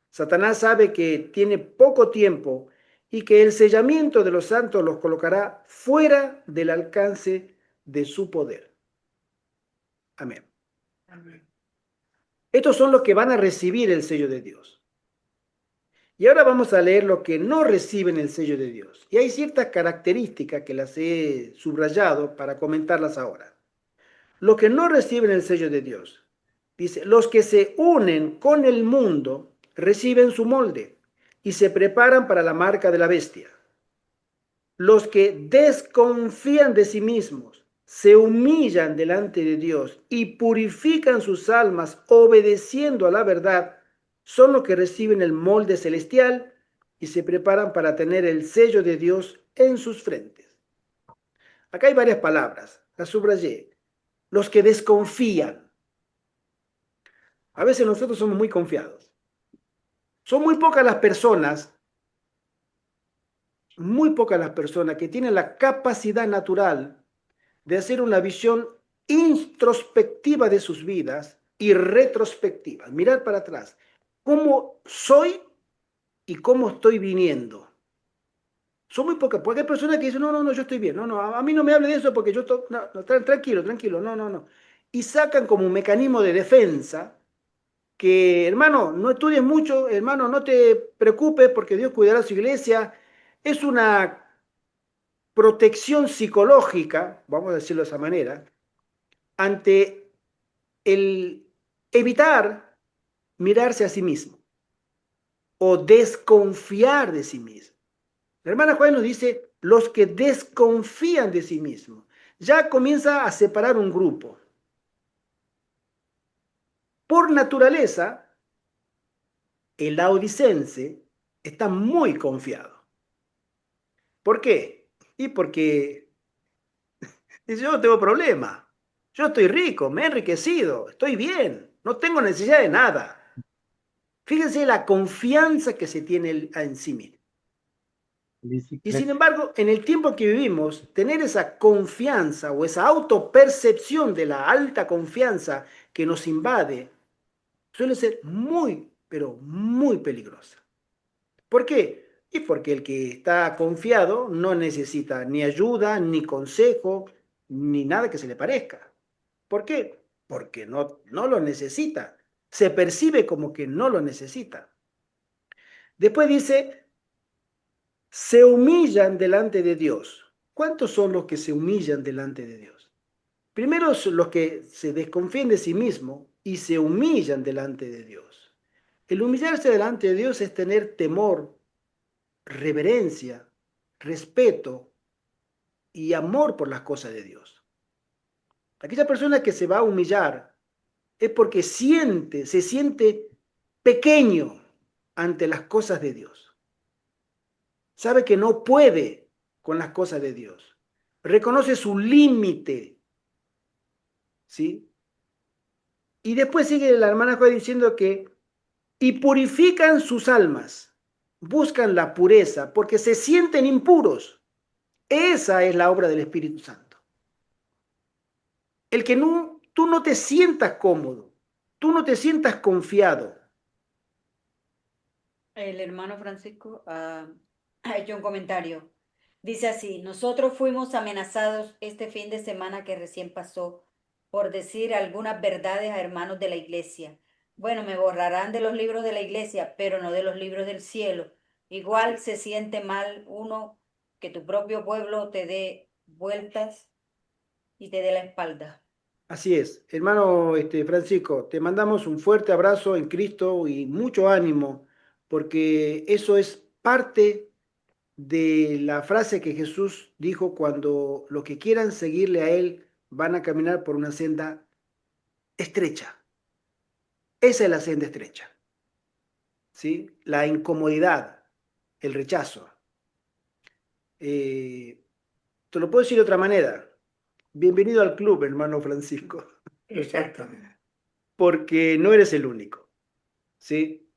Satanás sabe que tiene poco tiempo y que el sellamiento de los santos los colocará fuera del alcance de su poder. Amén. Amén. Estos son los que van a recibir el sello de Dios. Y ahora vamos a leer lo que no reciben el sello de Dios. Y hay ciertas características que las he subrayado para comentarlas ahora. Los que no reciben el sello de Dios. Dice, los que se unen con el mundo reciben su molde y se preparan para la marca de la bestia. Los que desconfían de sí mismos, se humillan delante de Dios y purifican sus almas obedeciendo a la verdad, son los que reciben el molde celestial y se preparan para tener el sello de Dios en sus frentes. Acá hay varias palabras, las subrayé. Los que desconfían. A veces nosotros somos muy confiados. Son muy pocas las personas que tienen la capacidad natural de hacer una visión introspectiva de sus vidas y retrospectiva, mirar para atrás, cómo soy y cómo estoy viniendo. Son muy pocas, porque hay personas que dicen, no, no, no, yo estoy bien, no, no, a mí no me hable de eso porque yo estoy, no, no, tranquilo, tranquilo, no, no, no. Y sacan como un mecanismo de defensa que, hermano, no estudies mucho, hermano, no te preocupes porque Dios cuidará su iglesia. Es una protección psicológica, vamos a decirlo de esa manera, ante el evitar mirarse a sí mismo o desconfiar de sí mismo. La hermana Juan nos dice, los que desconfían de sí mismos. Ya comienza a separar un grupo. Por naturaleza, el laodicense está muy confiado. ¿Por qué? Y porque dice, yo no tengo problema. Yo estoy rico, me he enriquecido, estoy bien, no tengo necesidad de nada. Fíjense la confianza que se tiene en sí mismo. Y sin embargo, en el tiempo que vivimos, tener esa confianza o esa autopercepción de la alta confianza que nos invade suele ser muy, pero muy peligrosa. ¿Por qué? Y porque el que está confiado no necesita ni ayuda, ni consejo, ni nada que se le parezca. ¿Por qué? Porque no lo necesita. Se percibe como que no lo necesita. Después dice, se humillan delante de Dios. ¿Cuántos son los que se humillan delante de Dios? Primero son los que se desconfían de sí mismos y se humillan delante de Dios. El humillarse delante de Dios es tener temor, reverencia, respeto y amor por las cosas de Dios. Aquella persona que se va a humillar es porque se siente pequeño ante las cosas de Dios. Sabe que no puede con las cosas de Dios. Reconoce su límite, ¿sí? Y después sigue la hermana Juan diciendo que y purifican sus almas, buscan la pureza porque se sienten impuros. Esa es la obra del Espíritu Santo. El que no, tú no te sientas cómodo, tú no te sientas confiado. El hermano Francisco ha hecho un comentario. Dice así, nosotros fuimos amenazados este fin de semana que recién pasó por decir algunas verdades a hermanos de la iglesia. Bueno, me borrarán de los libros de la iglesia, pero no de los libros del cielo. Igual se siente mal uno que tu propio pueblo te dé vueltas y te dé la espalda. Así es, hermano Francisco, te mandamos un fuerte abrazo en Cristo y mucho ánimo, porque eso es parte de la frase que Jesús dijo cuando los que quieran seguirle a Él van a caminar por una senda estrecha. Esa es la senda estrecha, ¿sí? La incomodidad, el rechazo. Te lo puedo decir de otra manera. Bienvenido al club, hermano Francisco, Exactamente. porque no eres el único, ¿sí?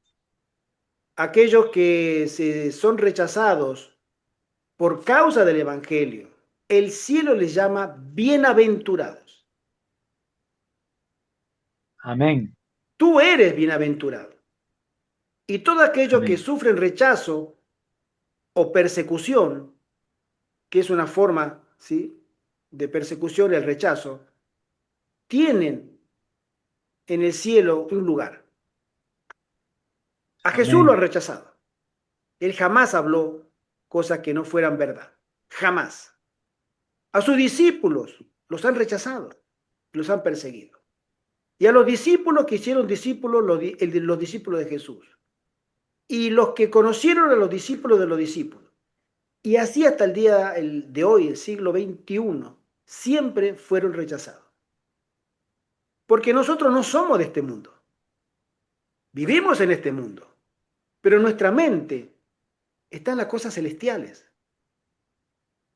Aquellos que son rechazados por causa del Evangelio, el cielo les llama bienaventurados. Amén. Tú eres bienaventurado. Y todos aquellos que Amén. sufren rechazo o persecución, que es una forma, ¿sí?, de persecución, el rechazo, tienen en el cielo un lugar. A Jesús lo han Amén. rechazado. Él jamás habló cosas que no fueran verdad. Jamás. A sus discípulos los han rechazado, los han perseguido. Y a los discípulos que hicieron discípulos, los discípulos de Jesús. Y los que conocieron a los discípulos de los discípulos. Y así hasta el día de hoy, el siglo XXI, siempre fueron rechazados. Porque nosotros no somos de este mundo. Vivimos en este mundo. Pero nuestra mente está en las cosas celestiales.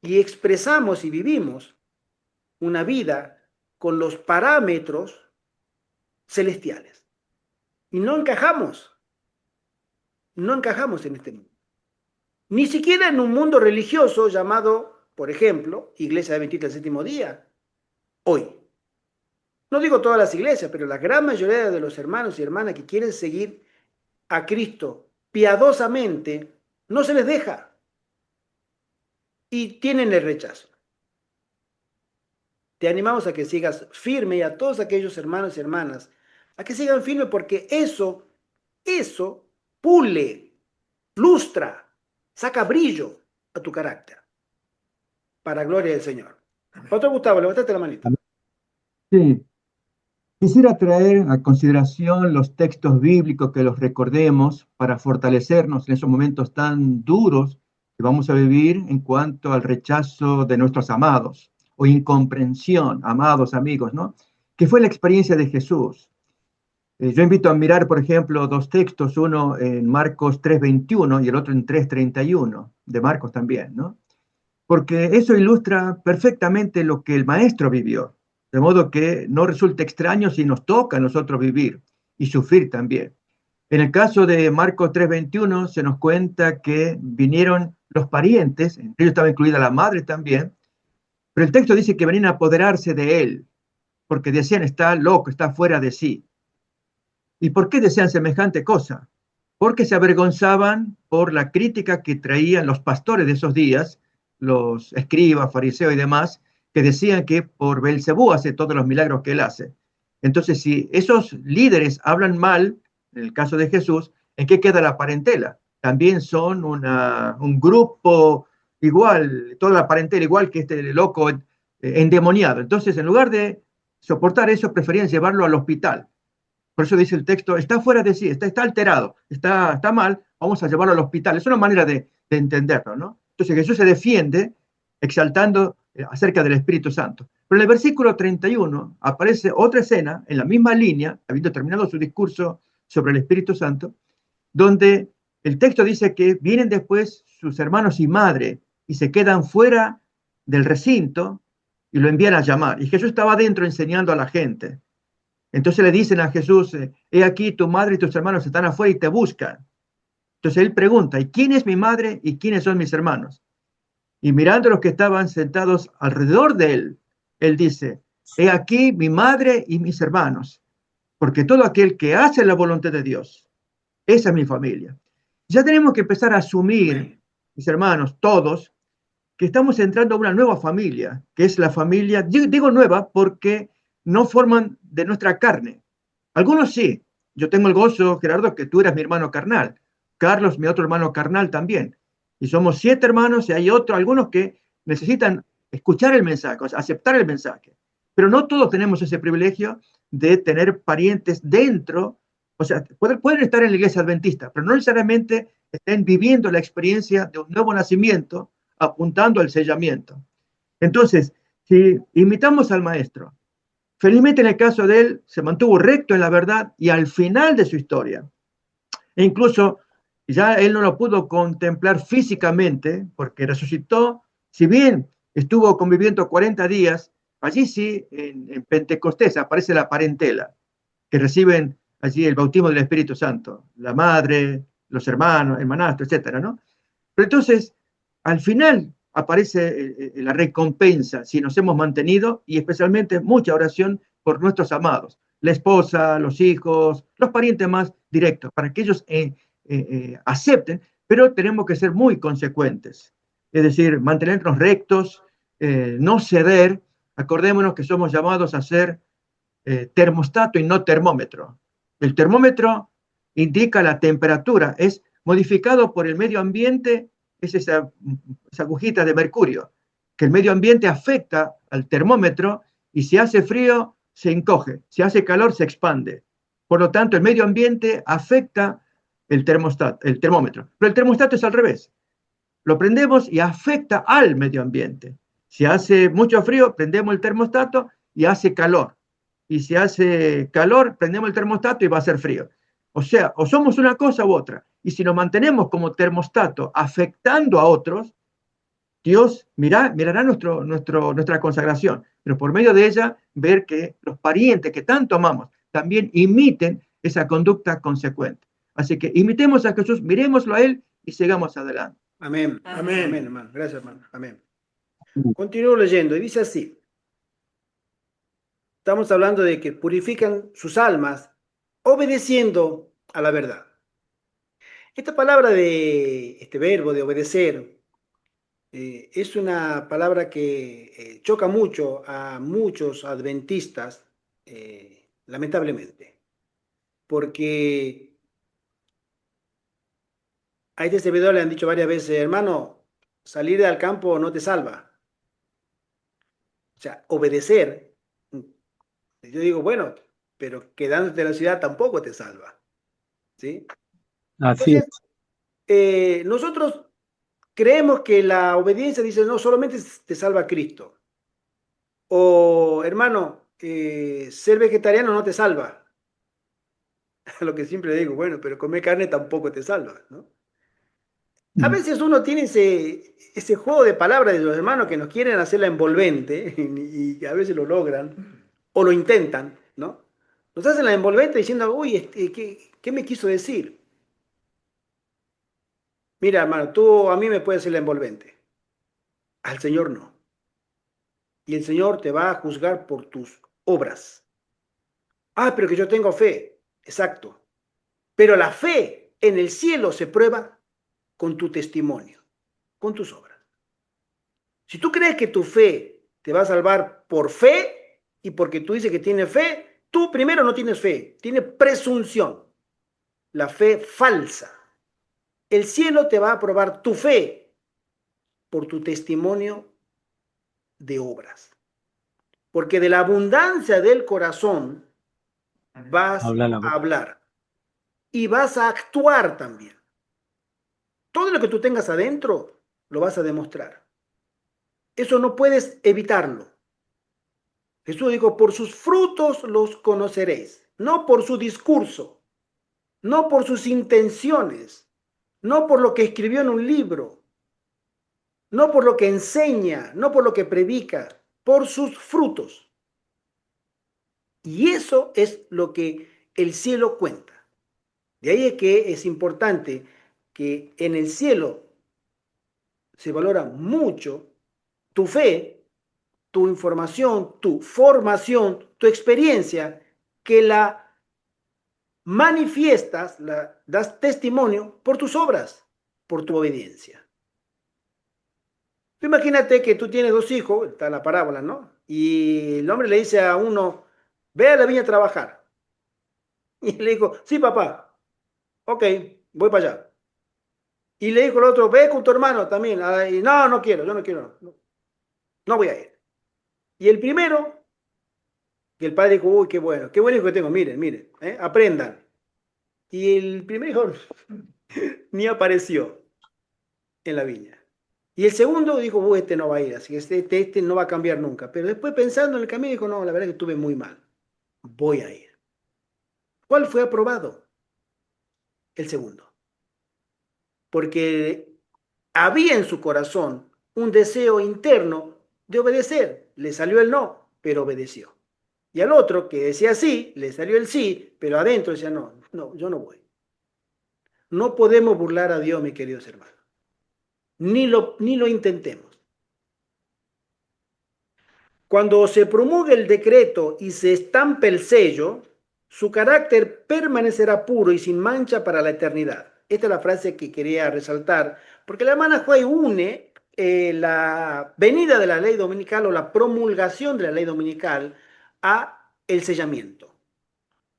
Y expresamos y vivimos una vida con los parámetros celestiales. Y no encajamos en este mundo. Ni siquiera en un mundo religioso llamado, por ejemplo, Iglesia Adventista del Séptimo Día, hoy. No digo todas las iglesias, pero la gran mayoría de los hermanos y hermanas que quieren seguir a Cristo piadosamente, no se les deja. y tienen el rechazo. Te animamos a que sigas firme y a todos aquellos hermanos y hermanas a que sigan firme porque eso pule, lustra, saca brillo a tu carácter para gloria del Señor. Pastor Gustavo, levantate la manita. Sí, quisiera traer a consideración los textos bíblicos que los recordemos para fortalecernos en esos momentos tan duros que vamos a vivir en cuanto al rechazo de nuestros amados o incomprensión, amados amigos, ¿no? Que fue la experiencia de Jesús. Yo invito a mirar, por ejemplo, dos textos, uno en Marcos 3:21 y el otro en 3:31, de Marcos también, ¿no? Porque eso ilustra perfectamente lo que el maestro vivió, de modo que no resulta extraño si nos toca a nosotros vivir y sufrir también. En el caso de Marcos 3:21 se nos cuenta que vinieron los parientes, entre ellos estaba incluida la madre también, pero el texto dice que venían a apoderarse de él, porque decían, está loco, está fuera de sí. ¿Y por qué decían semejante cosa? Porque se avergonzaban por la crítica que traían los pastores de esos días, los escribas, fariseos y demás, que decían que por Belcebú hace todos los milagros que él hace. Entonces, si esos líderes hablan mal, en el caso de Jesús, ¿en qué queda la parentela? También son un grupo igual, toda la parentela igual que este loco endemoniado. Entonces, en lugar de soportar eso, preferían llevarlo al hospital. Por eso dice el texto, está fuera de sí, está alterado, está mal, vamos a llevarlo al hospital. Es una manera de entenderlo, ¿no? Entonces Jesús se defiende exaltando acerca del Espíritu Santo. Pero en el versículo 31 aparece otra escena en la misma línea, habiendo terminado su discurso sobre el Espíritu Santo, donde el texto dice que vienen después sus hermanos y madre y se quedan fuera del recinto y lo envían a llamar. Y Jesús estaba adentro enseñando a la gente. Entonces le dicen a Jesús, he aquí tu madre y tus hermanos están afuera y te buscan. Entonces él pregunta, ¿y quién es mi madre y quiénes son mis hermanos? Y mirando a los que estaban sentados alrededor de él, él dice, he aquí mi madre y mis hermanos, porque todo aquel que hace la voluntad de Dios, esa es mi familia. Ya tenemos que empezar a asumir, mis hermanos, todos, que estamos entrando a una nueva familia, que es la familia, digo nueva porque no forman de nuestra carne. Algunos sí. Yo tengo el gozo, Gerardo, que tú eres mi hermano carnal. Carlos, mi otro hermano carnal también. Y somos 7 hermanos y hay algunos que necesitan escuchar el mensaje, o sea, aceptar el mensaje. Pero no todos tenemos ese privilegio de tener parientes dentro, o sea, pueden estar en la iglesia adventista, pero no necesariamente estén viviendo la experiencia de un nuevo nacimiento apuntando al sellamiento. Entonces, si imitamos al maestro, felizmente en el caso de él se mantuvo recto en la verdad y al final de su historia, e incluso ya él no lo pudo contemplar físicamente porque resucitó, si bien estuvo conviviendo 40 días, allí sí, en Pentecostés aparece la parentela, que reciben allí el bautismo del Espíritu Santo, la madre, los hermanos, el manastro, etcétera, ¿no? Pero entonces, al final aparece la recompensa si nos hemos mantenido y especialmente mucha oración por nuestros amados, la esposa, los hijos, los parientes más directos, para que ellos acepten, pero tenemos que ser muy consecuentes, es decir, mantenernos rectos, no ceder. Acordémonos que somos llamados a ser termostato y no termómetro. El termómetro indica la temperatura, es modificado por el medio ambiente, es esa agujita de mercurio, que el medio ambiente afecta al termómetro y si hace frío se encoge, si hace calor se expande. Por lo tanto, el medio ambiente afecta el termómetro. Pero el termostato es al revés. Lo prendemos y afecta al medio ambiente. Si hace mucho frío, prendemos el termostato y hace calor. Y si hace calor, prendemos el termostato y va a hacer frío. O sea, o somos una cosa u otra. Y si nos mantenemos como termostato afectando a otros, Dios mirará nuestra consagración, pero por medio de ella ver que los parientes que tanto amamos también imiten esa conducta consecuente. Así que imitemos a Jesús, miremoslo a Él y sigamos adelante. Amén. Amén. Amén, hermano. Gracias, hermano. Amén. Continúo leyendo y dice así. Estamos hablando de que purifican sus almas obedeciendo a la verdad. Esta palabra de este verbo de obedecer Es una palabra que choca mucho a muchos adventistas, lamentablemente, porque a este servidor le han dicho varias veces, hermano, salir al campo no te salva. O sea, obedecer. Yo digo, bueno, pero quedándote en la ciudad tampoco te salva. ¿Sí? Así es. Entonces, nosotros creemos que la obediencia dice, no, solamente te salva Cristo. O, hermano, ser vegetariano no te salva. Lo que siempre digo, bueno, pero comer carne tampoco te salva, ¿no? A veces uno tiene ese juego de palabras de los hermanos que nos quieren hacer la envolvente y a veces lo logran o lo intentan, ¿no? Nos hacen la envolvente diciendo, uy, ¿qué me quiso decir? Mira, hermano, tú a mí me puedes hacer la envolvente, al Señor no. Y el Señor te va a juzgar por tus obras. Ah, pero que yo tengo fe. Exacto. Pero la fe en el cielo se prueba con tu testimonio, con tus obras. Si tú crees que tu fe te va a salvar por fe y porque tú dices que tienes fe, tú primero no tienes fe, tienes presunción, la fe falsa. El cielo te va a probar tu fe por tu testimonio de obras. Porque de la abundancia del corazón vas Habla la a boca. hablar y vas a actuar también. Todo lo que tú tengas adentro lo vas a demostrar. Eso no puedes evitarlo. Jesús dijo, por sus frutos los conoceréis, no por su discurso, no por sus intenciones, no por lo que escribió en un libro, no por lo que enseña, no por lo que predica, por sus frutos. Y eso es lo que el cielo cuenta. De ahí es que es importante que en el cielo se valora mucho tu fe, tu información, tu formación, tu experiencia, que la manifiestas, das testimonio por tus obras, por tu obediencia. Imagínate que tú tienes dos hijos, está la parábola, ¿no? Y el hombre le dice a uno, ve a la viña a trabajar. Y le dijo, sí, papá, ok, voy para allá. Y le dijo el otro, ve con tu hermano también. Y no, no quiero, yo no quiero, no, no voy a ir. Y el primero, que el padre dijo, uy, qué buen hijo que tengo, miren, miren, aprendan. Y el primer hijo ni apareció en la viña. Y el segundo dijo, uy, este no va a ir, así que este no va a cambiar nunca. Pero después pensando en el camino dijo, no, la verdad es que estuve muy mal, voy a ir. ¿Cuál fue aprobado? El segundo. Porque había en su corazón un deseo interno de obedecer. Le salió el no, pero obedeció. Y al otro que decía sí, le salió el sí, pero adentro decía no, no, yo no voy. No podemos burlar a Dios, mis queridos hermanos. Ni lo intentemos. Cuando se promulgue el decreto y se estampe el sello, su carácter permanecerá puro y sin mancha para la eternidad. Esta es la frase que quería resaltar, porque la hermana Juay une la venida de la ley dominical o la promulgación de la ley dominical a el sellamiento.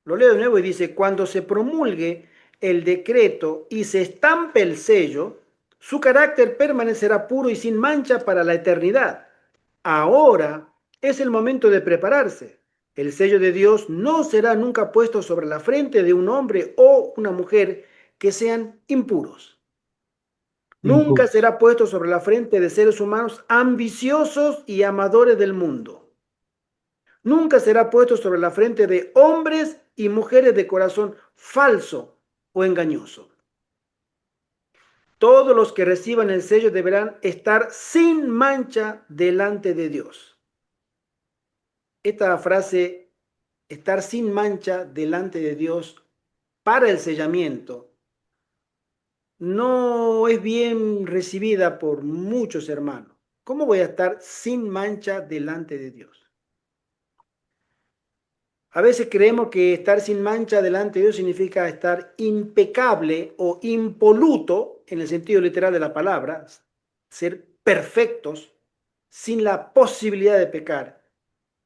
Lo leo de nuevo y dice, cuando se promulgue el decreto y se estampe el sello, su carácter permanecerá puro y sin mancha para la eternidad. Ahora es el momento de prepararse. El sello de Dios no será nunca puesto sobre la frente de un hombre o una mujer que sean impuros. Nunca será puesto sobre la frente de seres humanos ambiciosos y amadores del mundo. Nunca será puesto sobre la frente de hombres y mujeres de corazón falso o engañoso. Todos los que reciban el sello deberán estar sin mancha delante de Dios. Esta frase, estar sin mancha delante de Dios para el sellamiento, no es bien recibida por muchos hermanos. ¿Cómo voy a estar sin mancha delante de Dios? A veces creemos que estar sin mancha delante de Dios significa estar impecable o impoluto, en el sentido literal de la palabra, ser perfectos, sin la posibilidad de pecar.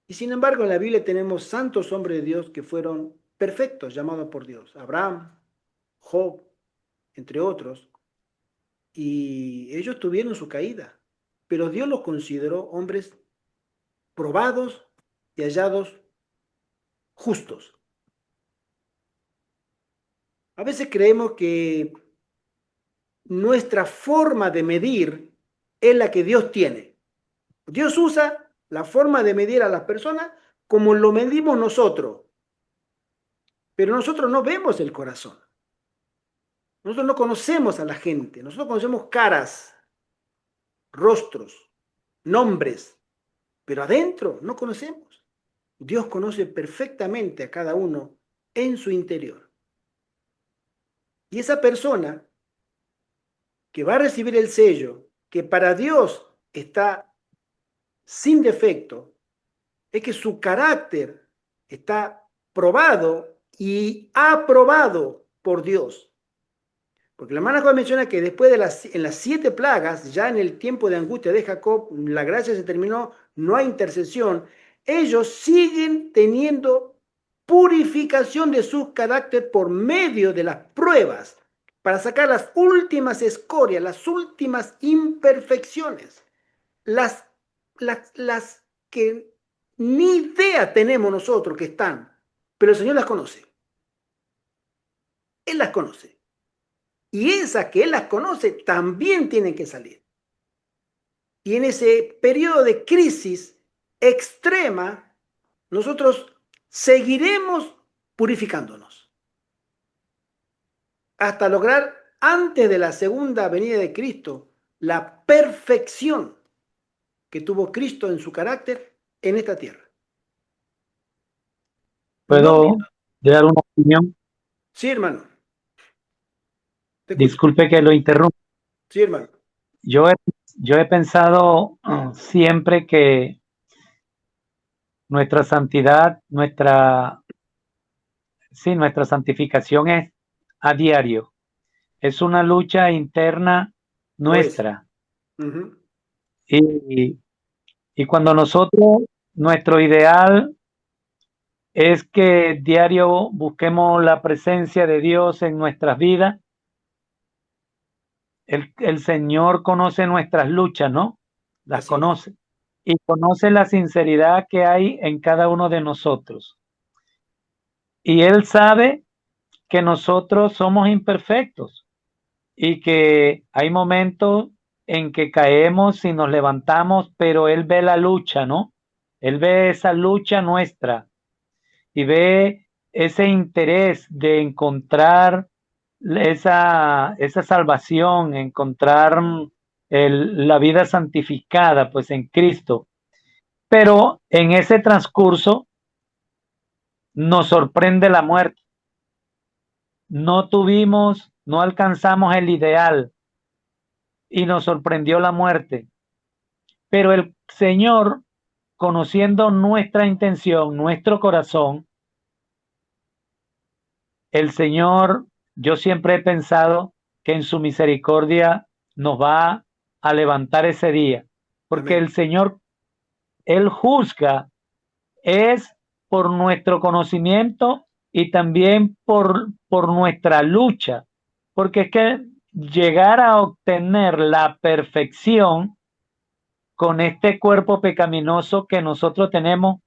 Y sin embargo, en la Biblia tenemos santos hombres de Dios que fueron perfectos, llamados por Dios. Abraham, Job, entre otros. Y ellos tuvieron su caída, pero Dios los consideró hombres probados y hallados justos. A veces creemos que nuestra forma de medir es la que Dios tiene. Dios usa la forma de medir a las personas como lo medimos nosotros, pero nosotros no vemos el corazón. Nosotros no conocemos a la gente, nosotros conocemos caras, rostros, nombres, pero adentro no conocemos. Dios conoce perfectamente a cada uno en su interior. Y esa persona que va a recibir el sello, que para Dios está sin defecto, es que su carácter está probado y aprobado por Dios. Porque la hermana Juan menciona que después de en las 7 plagas, ya en el tiempo de angustia de Jacob, la gracia se terminó, no hay intercesión, ellos siguen teniendo purificación de su carácter por medio de las pruebas, para sacar las últimas escorias, las últimas imperfecciones, las que ni idea tenemos nosotros que están, pero el Señor las conoce. Él las conoce. Y esas que Él las conoce también tienen que salir. Y en ese periodo de crisis extrema, nosotros seguiremos purificándonos hasta lograr, antes de la segunda venida de Cristo, la perfección que tuvo Cristo en su carácter en esta tierra. ¿Puedo dar una opinión? Sí, hermano. Disculpe que lo interrumpa. Sí, hermano. Yo he pensado siempre que nuestra santidad, nuestra santificación es a diario. Es una lucha interna nuestra. Uh-huh. Y cuando nosotros, nuestro ideal es que diario busquemos la presencia de Dios en nuestras vidas. El Señor conoce nuestras luchas, ¿no? Las Así conoce. Y conoce la sinceridad que hay en cada uno de nosotros. Y Él sabe que nosotros somos imperfectos y que hay momentos en que caemos y nos levantamos, pero Él ve la lucha, ¿no? Él ve esa lucha nuestra y ve ese interés de encontrar esa salvación, encontrar la vida santificada, pues en Cristo. Pero en ese transcurso nos sorprende la muerte. No alcanzamos el ideal y nos sorprendió la muerte. Pero el Señor, conociendo nuestra intención, nuestro corazón, el Señor, yo siempre he pensado que en su misericordia nos va a levantar ese día, porque Amén. el Señor, Él juzga, es por nuestro conocimiento y también por nuestra lucha, porque es que llegar a obtener la perfección con este cuerpo pecaminoso que nosotros tenemos,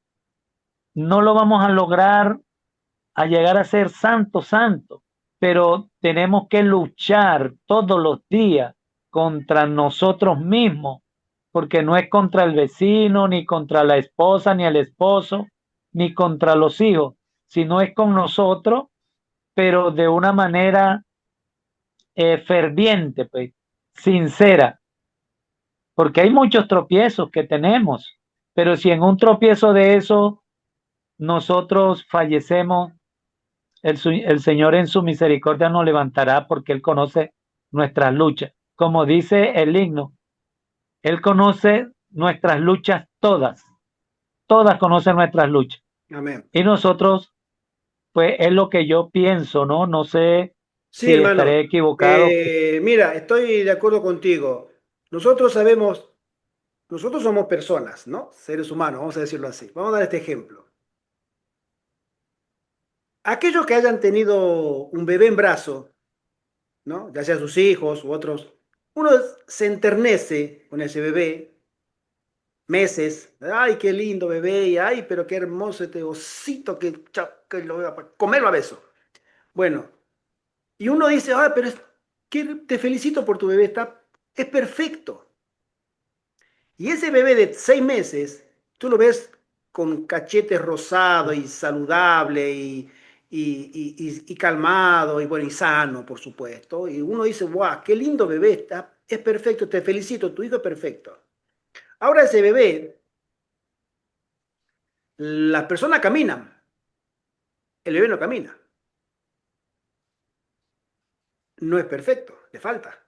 no lo vamos a lograr a llegar a ser santo, pero tenemos que luchar todos los días contra nosotros mismos, porque no es contra el vecino, ni contra la esposa, ni el esposo, ni contra los hijos, sino es con nosotros, pero de una manera ferviente, pues, sincera, porque hay muchos tropiezos que tenemos, pero si en un tropiezo de eso nosotros fallecemos, el Señor en su misericordia nos levantará porque Él conoce nuestras luchas. Como dice el himno, Él conoce nuestras luchas todas. Todas conocen nuestras luchas. Amén. Y nosotros, pues es lo que yo pienso, ¿no? No sé Sí, si hermano. estaré equivocado. Mira, estoy de acuerdo contigo. Nosotros sabemos, nosotros somos personas, ¿no? Seres humanos, vamos a decirlo así. Vamos a dar este ejemplo. Aquellos que hayan tenido un bebé en brazo, ¿no? Ya sea sus hijos u otros, uno se enternece con ese bebé meses. Ay, qué lindo bebé, y ay, pero qué hermoso este osito que lo voy a comerlo a beso. Bueno, y uno dice, ah, pero te felicito por tu bebé, es perfecto. Y ese bebé de 6 meses, tú lo ves con cachetes rosados y saludable y calmado y bueno, y sano, por supuesto. Y uno dice, guau, qué lindo bebé, es perfecto, te felicito, tu hijo es perfecto. Ahora ese bebé, las personas caminan, el bebé no camina. No es perfecto, le falta.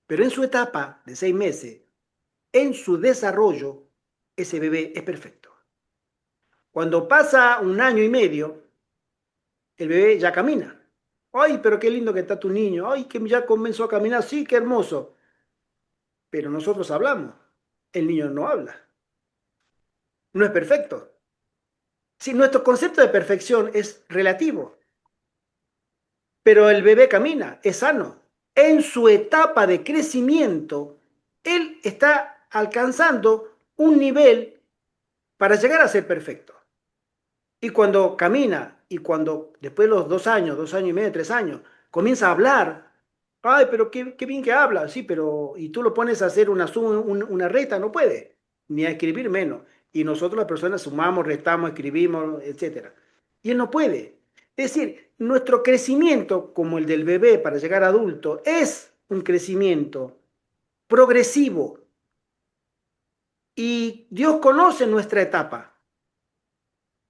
Pero en su etapa de 6 meses, en su desarrollo, ese bebé es perfecto. Cuando pasa un año y medio, el bebé ya camina. Ay, pero qué lindo que está tu niño. Ay, que ya comenzó a caminar. Sí, qué hermoso. Pero nosotros hablamos. El niño no habla. No es perfecto. Sí, nuestro concepto de perfección es relativo. Pero el bebé camina, es sano. En su etapa de crecimiento, él está alcanzando un nivel para llegar a ser perfecto. Y cuando camina, y cuando después de los 2 años, 2 años y medio, 3 años, comienza a hablar, ay, pero qué bien que habla, sí, pero, y tú lo pones a hacer una suma, una reta, no puede, ni a escribir menos. Y nosotros las personas sumamos, restamos, escribimos, etcétera. Y él no puede. Es decir, nuestro crecimiento, como el del bebé para llegar a adulto, es un crecimiento progresivo. Y Dios conoce nuestra etapa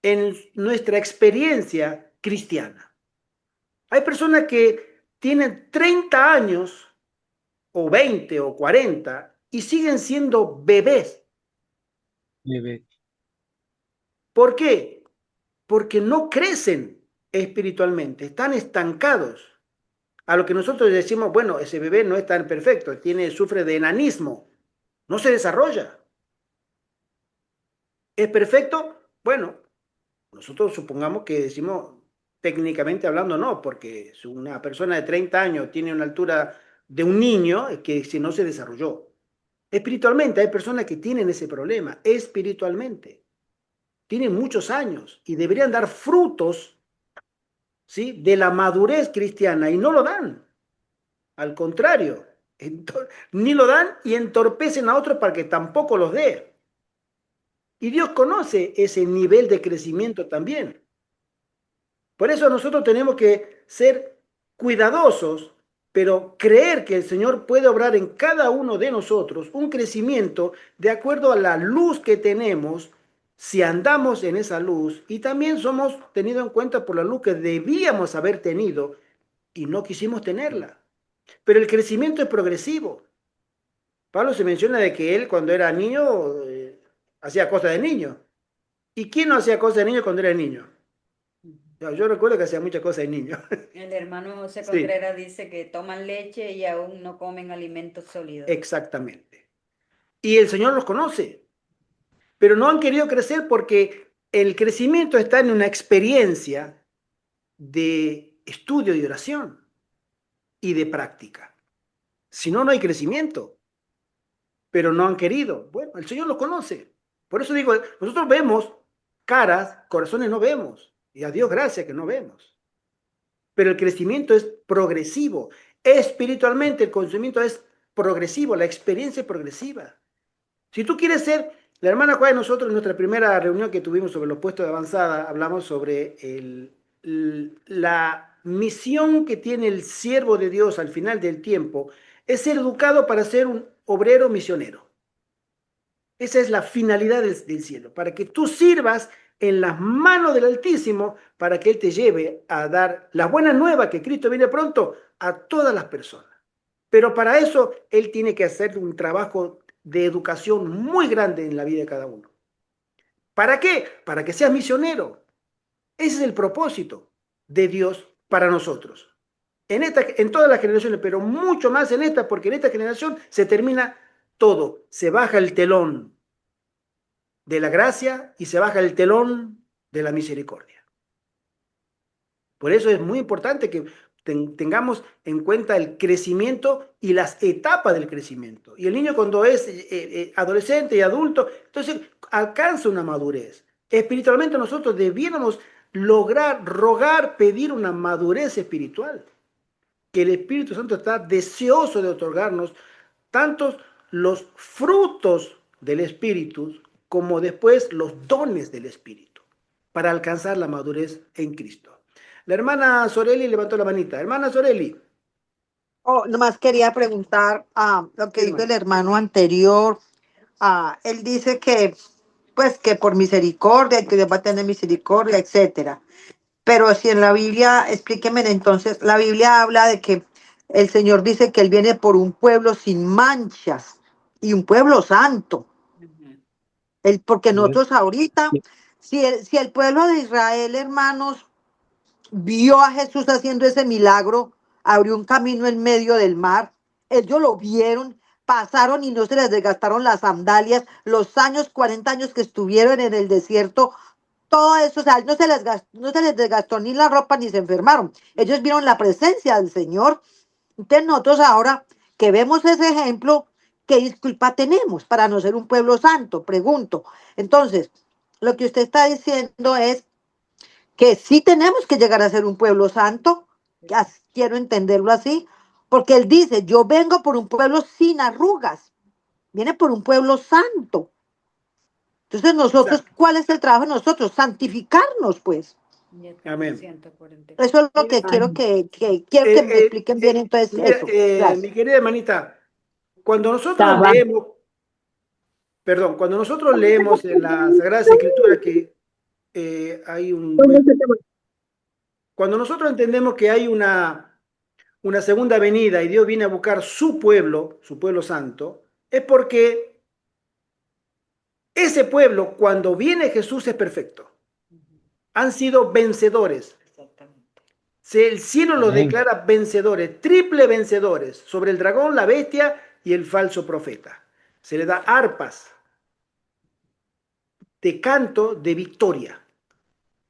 en nuestra experiencia cristiana. Hay personas que tienen 30 años o 20 o 40 y siguen siendo bebés. Bebé. ¿Por qué? Porque no crecen espiritualmente, están estancados. A lo que nosotros decimos, bueno, ese bebé no es tan perfecto, sufre de enanismo, no se desarrolla. ¿Es perfecto? Bueno, nosotros supongamos que decimos, técnicamente hablando, no, porque si una persona de 30 años tiene una altura de un niño, es que si no se desarrolló. Espiritualmente hay personas que tienen ese problema, espiritualmente. Tienen muchos años y deberían dar frutos, ¿sí?, de la madurez cristiana y no lo dan. Al contrario, ni lo dan y entorpecen a otros para que tampoco los dé. Y Dios conoce ese nivel de crecimiento también. Por eso nosotros tenemos que ser cuidadosos, pero creer que el Señor puede obrar en cada uno de nosotros un crecimiento de acuerdo a la luz que tenemos, si andamos en esa luz, y también somos tenidos en cuenta por la luz que debíamos haber tenido y no quisimos tenerla. Pero el crecimiento es progresivo. Pablo se menciona de que él cuando era niño hacía cosas de niño. ¿Y quién no hacía cosas de niño cuando era niño? Yo recuerdo que hacía muchas cosas de niño. El hermano José Sí, Contreras dice que toman leche y aún no comen alimentos sólidos. exactamente. Y el Señor los conoce, pero no han querido crecer porque el crecimiento está en una experiencia de estudio y oración y de práctica. Si no, no hay crecimiento, pero no han querido. Bueno, el Señor los conoce. Por eso digo, nosotros vemos caras, corazones no vemos. Y a Dios gracias que no vemos. Pero el crecimiento es progresivo. Espiritualmente el conocimiento es progresivo, la experiencia es progresiva. Si tú quieres ser, la hermana Juana y nosotros en nuestra primera reunión que tuvimos sobre los puestos de avanzada, hablamos sobre la misión que tiene el siervo de Dios al final del tiempo, es ser educado para ser un obrero misionero. Esa es la finalidad del cielo, para que tú sirvas en las manos del Altísimo, para que Él te lleve a dar la buena nueva que Cristo viene pronto a todas las personas. Pero para eso Él tiene que hacer un trabajo de educación muy grande en la vida de cada uno. ¿Para qué? Para que seas misionero. Ese es el propósito de Dios para nosotros. en todas las generaciones, pero mucho más en esta, porque en esta generación se termina todo. Se baja el telón de la gracia y se baja el telón de la misericordia. Por eso es muy importante que tengamos en cuenta el crecimiento y las etapas del crecimiento. Y el niño cuando es adolescente y adulto, entonces alcanza una madurez. Espiritualmente nosotros debiéramos lograr, rogar, pedir una madurez espiritual, que el Espíritu Santo está deseoso de otorgarnos tantos los frutos del Espíritu como después los dones del Espíritu para alcanzar la madurez en Cristo. La hermana Soreli levantó la manita. Hermana Soreli. Oh, nomás quería preguntar lo que dijo el hermano anterior. Él dice que, pues, que por misericordia, que Dios va a tener misericordia, etcétera. Pero si en la Biblia, explíqueme entonces, la Biblia habla de que el Señor dice que Él viene por un pueblo sin manchas y un pueblo santo. Porque nosotros ahorita, si el pueblo de Israel, hermanos, vio a Jesús haciendo ese milagro, abrió un camino en medio del mar, ellos lo vieron, pasaron y no se les desgastaron las sandalias, los 40 años que estuvieron en el desierto, todo eso, o sea, no se les desgastó ni la ropa ni se enfermaron. Ellos vieron la presencia del Señor. Entonces nosotros ahora que vemos ese ejemplo, ¿qué disculpa tenemos para no ser un pueblo santo? Pregunto. Entonces, lo que usted está diciendo es que sí tenemos que llegar a ser un pueblo santo, quiero entenderlo así, porque él dice, yo vengo por un pueblo sin arrugas, viene por un pueblo santo. Entonces nosotros, ¿cuál es el trabajo de nosotros? Santificarnos, pues. Amén. Eso es lo que quiero que me expliquen bien entonces mira, eso. mi querida hermanita, cuando nosotros leemos, perdón, cuando nosotros leemos en la Sagrada Escritura que hay un... Cuando nosotros entendemos que hay una segunda venida y Dios viene a buscar su pueblo santo, es porque ese pueblo, cuando viene Jesús, es perfecto. Han sido vencedores. El cielo los declara vencedores, triple vencedores, sobre el dragón, la bestia y el falso profeta. Se le da arpas de canto de victoria.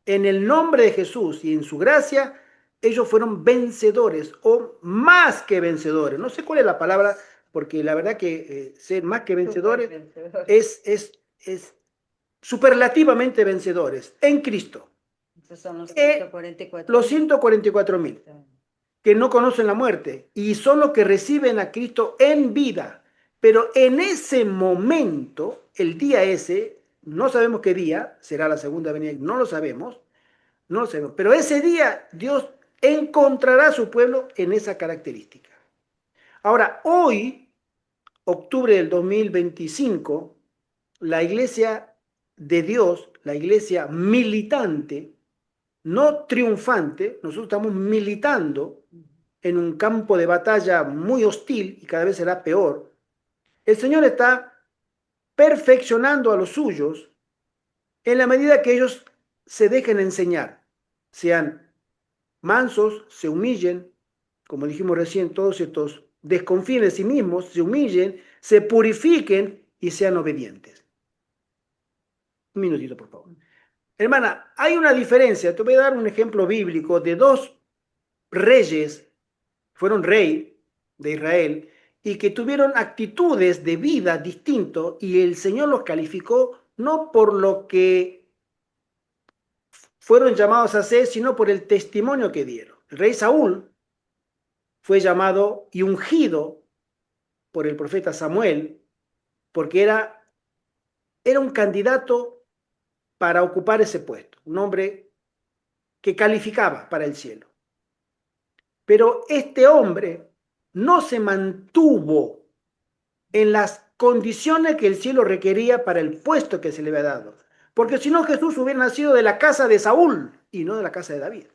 En el nombre de Jesús y en su gracia, ellos fueron vencedores o más que vencedores. No sé cuál es la palabra, porque la verdad que ser más que vencedores es superlativamente vencedores en Cristo. Esos son los 144. Los 144.000 que no conocen la muerte y son los que reciben a Cristo en vida. Pero en ese momento, el día ese, no sabemos qué día, será la segunda venida, no lo sabemos, pero ese día Dios encontrará a su pueblo en esa característica. Ahora, hoy, octubre del 2025, la iglesia de Dios, la iglesia militante, no triunfante, nosotros estamos militando en un campo de batalla muy hostil y cada vez será peor. El Señor está perfeccionando a los suyos en la medida que ellos se dejen enseñar, sean mansos, se humillen, como dijimos recién, todos estos desconfíen de sí mismos, se humillen, se purifiquen y sean obedientes. Un minutito, por favor. Hermana, hay una diferencia, te voy a dar un ejemplo bíblico de dos reyes, fueron rey de Israel, y que tuvieron actitudes de vida distintas, y el Señor los calificó no por lo que fueron llamados a hacer, sino por el testimonio que dieron. El rey Saúl fue llamado y ungido por el profeta Samuel, porque era un candidato para ocupar ese puesto, un hombre que calificaba para el cielo. Pero este hombre no se mantuvo en las condiciones que el cielo requería para el puesto que se le había dado. Porque si no, Jesús hubiera nacido de la casa de Saúl y no de la casa de David.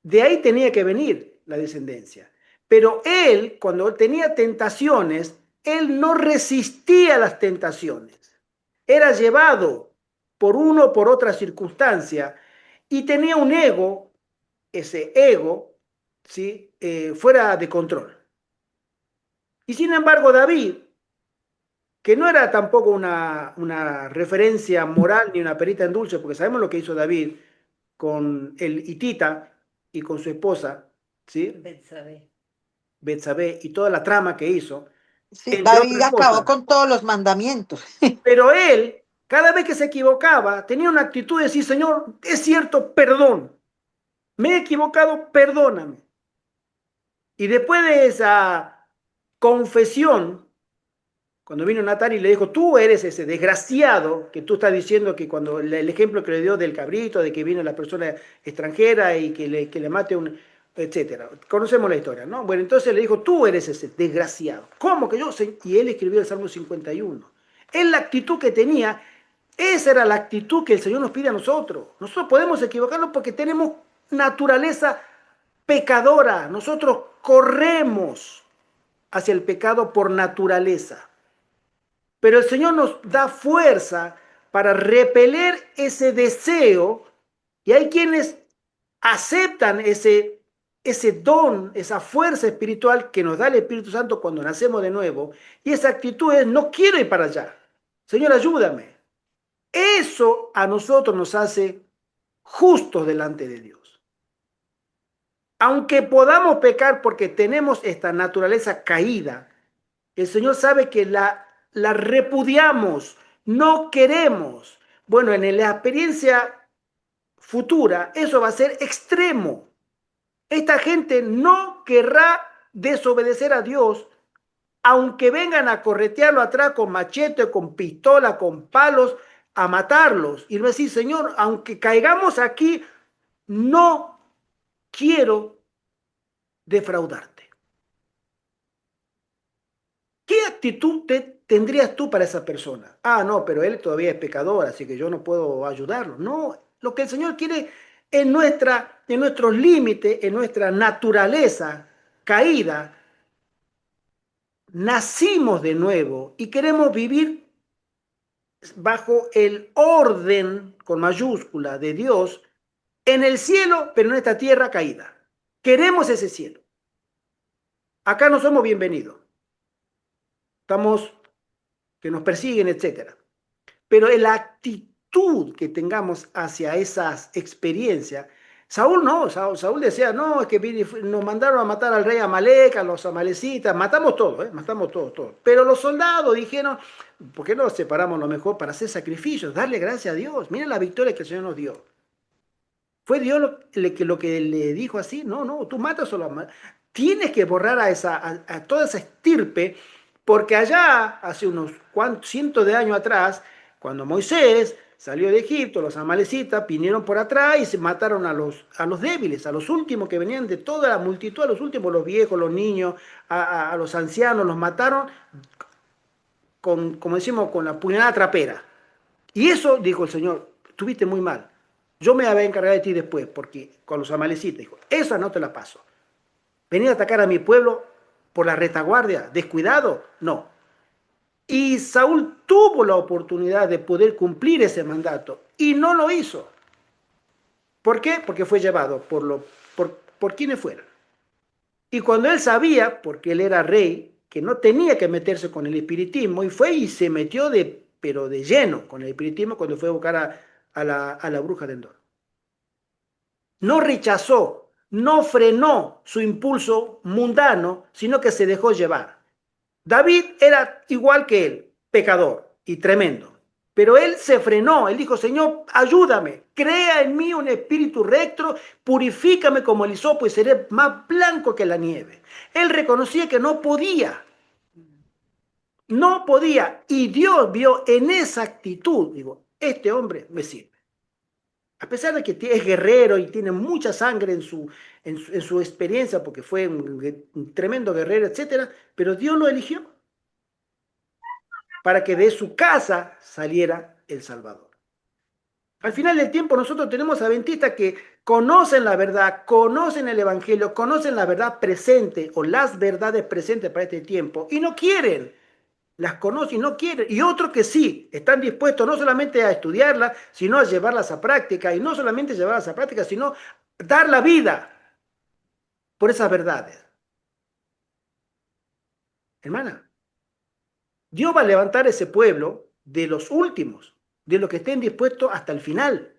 De ahí tenía que venir la descendencia. Pero él, cuando tenía tentaciones, él no resistía las tentaciones. Era llevado por uno o por otra circunstancia y tenía un ego. Ese ego ¿sí? Fuera de control. Y sin embargo, David, que no era tampoco una referencia moral ni una perita en dulce, porque sabemos lo que hizo David con el hitita y con su esposa, ¿sí? Betsabé. Betsabé, y toda la trama que hizo, Sí, entre David otras acabó cosas. con todos los mandamientos. Pero él, cada vez que se equivocaba, tenía una actitud de decir, Señor, es cierto, perdón. Me he equivocado, perdóname. Y después de esa confesión, cuando vino Natán y le dijo, tú eres ese desgraciado que tú estás diciendo que cuando el ejemplo que le dio del cabrito, de que vino la persona extranjera y que le mate un, etcétera. Conocemos la historia, ¿no? Bueno, entonces le dijo, tú eres ese desgraciado. ¿Cómo que yo? Y él escribió el Salmo 51. En la actitud que tenía, esa era la actitud que el Señor nos pide a nosotros. Nosotros podemos equivocarnos porque tenemos naturaleza pecadora. Nosotros corremos hacia el pecado por naturaleza. Pero el Señor nos da fuerza para repeler ese deseo y hay quienes aceptan ese don, esa fuerza espiritual que nos da el Espíritu Santo cuando nacemos de nuevo y esa actitud es, no quiero ir para allá. Señor, ayúdame. Eso a nosotros nos hace justos delante de Dios. Aunque podamos pecar porque tenemos esta naturaleza caída, el Señor sabe que la repudiamos, no queremos. Bueno, en la experiencia futura, eso va a ser extremo. Esta gente no querrá desobedecer a Dios, aunque vengan a corretearlo atrás con machete, con pistola, con palos, a matarlos. Y va a decir, Señor, aunque caigamos aquí, no quiero defraudarte. ¿Qué actitud tendrías tú para esa persona? Ah, no, pero él todavía es pecador, así que yo no puedo ayudarlo. No, lo que el Señor quiere en nuestros límites, en nuestra naturaleza caída, nacimos de nuevo y queremos vivir bajo el orden con mayúscula de Dios en el cielo, pero en esta tierra caída. Queremos ese cielo. Acá no somos bienvenidos. Estamos que nos persiguen, etcétera. Pero en la actitud que tengamos hacia esas experiencias, Saúl no, Saúl decía, no, es que nos mandaron a matar al rey Amalek, a los amalecitas, matamos todos, matamos todos. Pero los soldados dijeron, ¿por qué no nos separamos lo mejor para hacer sacrificios? Darle gracias a Dios. Miren la victoria que el Señor nos dio. ¿Fue Dios lo que le dijo así? No, tú matas solo a... Tienes que borrar a toda esa estirpe, porque allá, hace unos cientos de años atrás, cuando Moisés salió de Egipto, los amalecitas vinieron por atrás y se mataron a los débiles, a los últimos que venían de toda la multitud, a los últimos, los viejos, los niños, a los ancianos, los mataron con, como decimos, con la puñalada trapera. Y eso, dijo el Señor, estuviste muy mal. Yo me voy a encargar de ti después, porque con los amalecitas, dijo, esa no te la paso. Venir a atacar a mi pueblo por la retaguardia, descuidado, no. Y Saúl tuvo la oportunidad de poder cumplir ese mandato y no lo hizo. ¿Por qué? Porque fue llevado por quienes fueran. Y cuando él sabía, porque él era rey, que no tenía que meterse con el espiritismo, y fue y se metió pero de lleno con el espiritismo cuando fue a buscar a la bruja de Endor. No rechazó, no frenó su impulso mundano, sino que se dejó llevar. David era igual que él, pecador y tremendo. Pero él se frenó, él dijo, Señor, ayúdame, crea en mí un espíritu recto, purifícame como el hisopo y seré más blanco que la nieve. Él reconocía que no podía, y Dios vio en esa actitud, digo, este hombre me sirve. A pesar de que es guerrero y tiene mucha sangre en su experiencia, porque fue un tremendo guerrero, etcétera, pero Dios lo eligió para que de su casa saliera el Salvador. Al final del tiempo nosotros tenemos adventistas que conocen la verdad, conocen el Evangelio, conocen la verdad presente o las verdades presentes para este tiempo y no quieren, las conocen y no quieren. Y otros que sí, están dispuestos no solamente a estudiarlas, sino a llevarlas a práctica y no solamente llevarlas a práctica, sino dar la vida. por esas verdades. Hermana, Dios va a levantar ese pueblo de los últimos, de los que estén dispuestos hasta el final.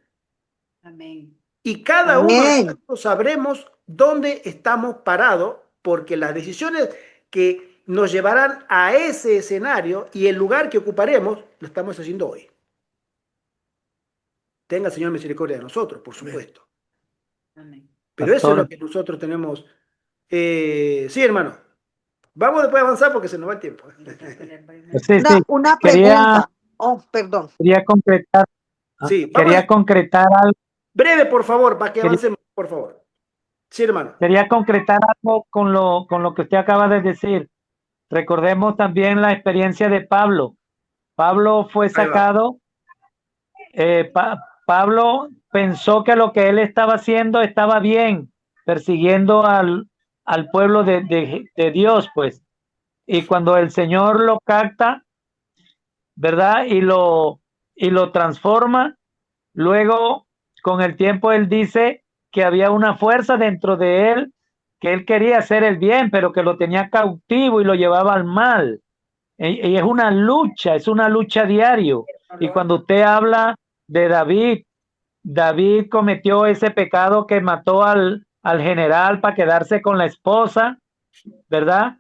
Amén. Y cada uno de Amén. nosotros sabremos dónde estamos parados, porque las decisiones que nos llevarán a ese escenario y el lugar que ocuparemos, lo estamos haciendo hoy. Tenga el Señor misericordia de nosotros, por supuesto. Amén. Pero eso es lo Pastor, que nosotros tenemos. Sí, hermano. Vamos después a avanzar porque se nos va el tiempo. sí, sí, Una quería, pregunta. Oh, perdón. Sí, vamos quería a... concretar algo, breve, por favor, para que quería, avancemos, por favor. Sí, hermano. quería concretar algo con lo que usted acaba de decir. Recordemos también la experiencia de Pablo. Pablo fue Ahí va. sacado, Pablo pensó que lo que él estaba haciendo estaba bien, persiguiendo al pueblo de Dios, pues. Y cuando el Señor lo capta, ¿verdad? Y lo transforma, luego con el tiempo él dice que había una fuerza dentro de él, que él quería hacer el bien, pero que lo tenía cautivo y lo llevaba al mal. Y es una lucha diario. Y cuando usted habla de David, David cometió ese pecado que mató al general para quedarse con la esposa, ¿verdad?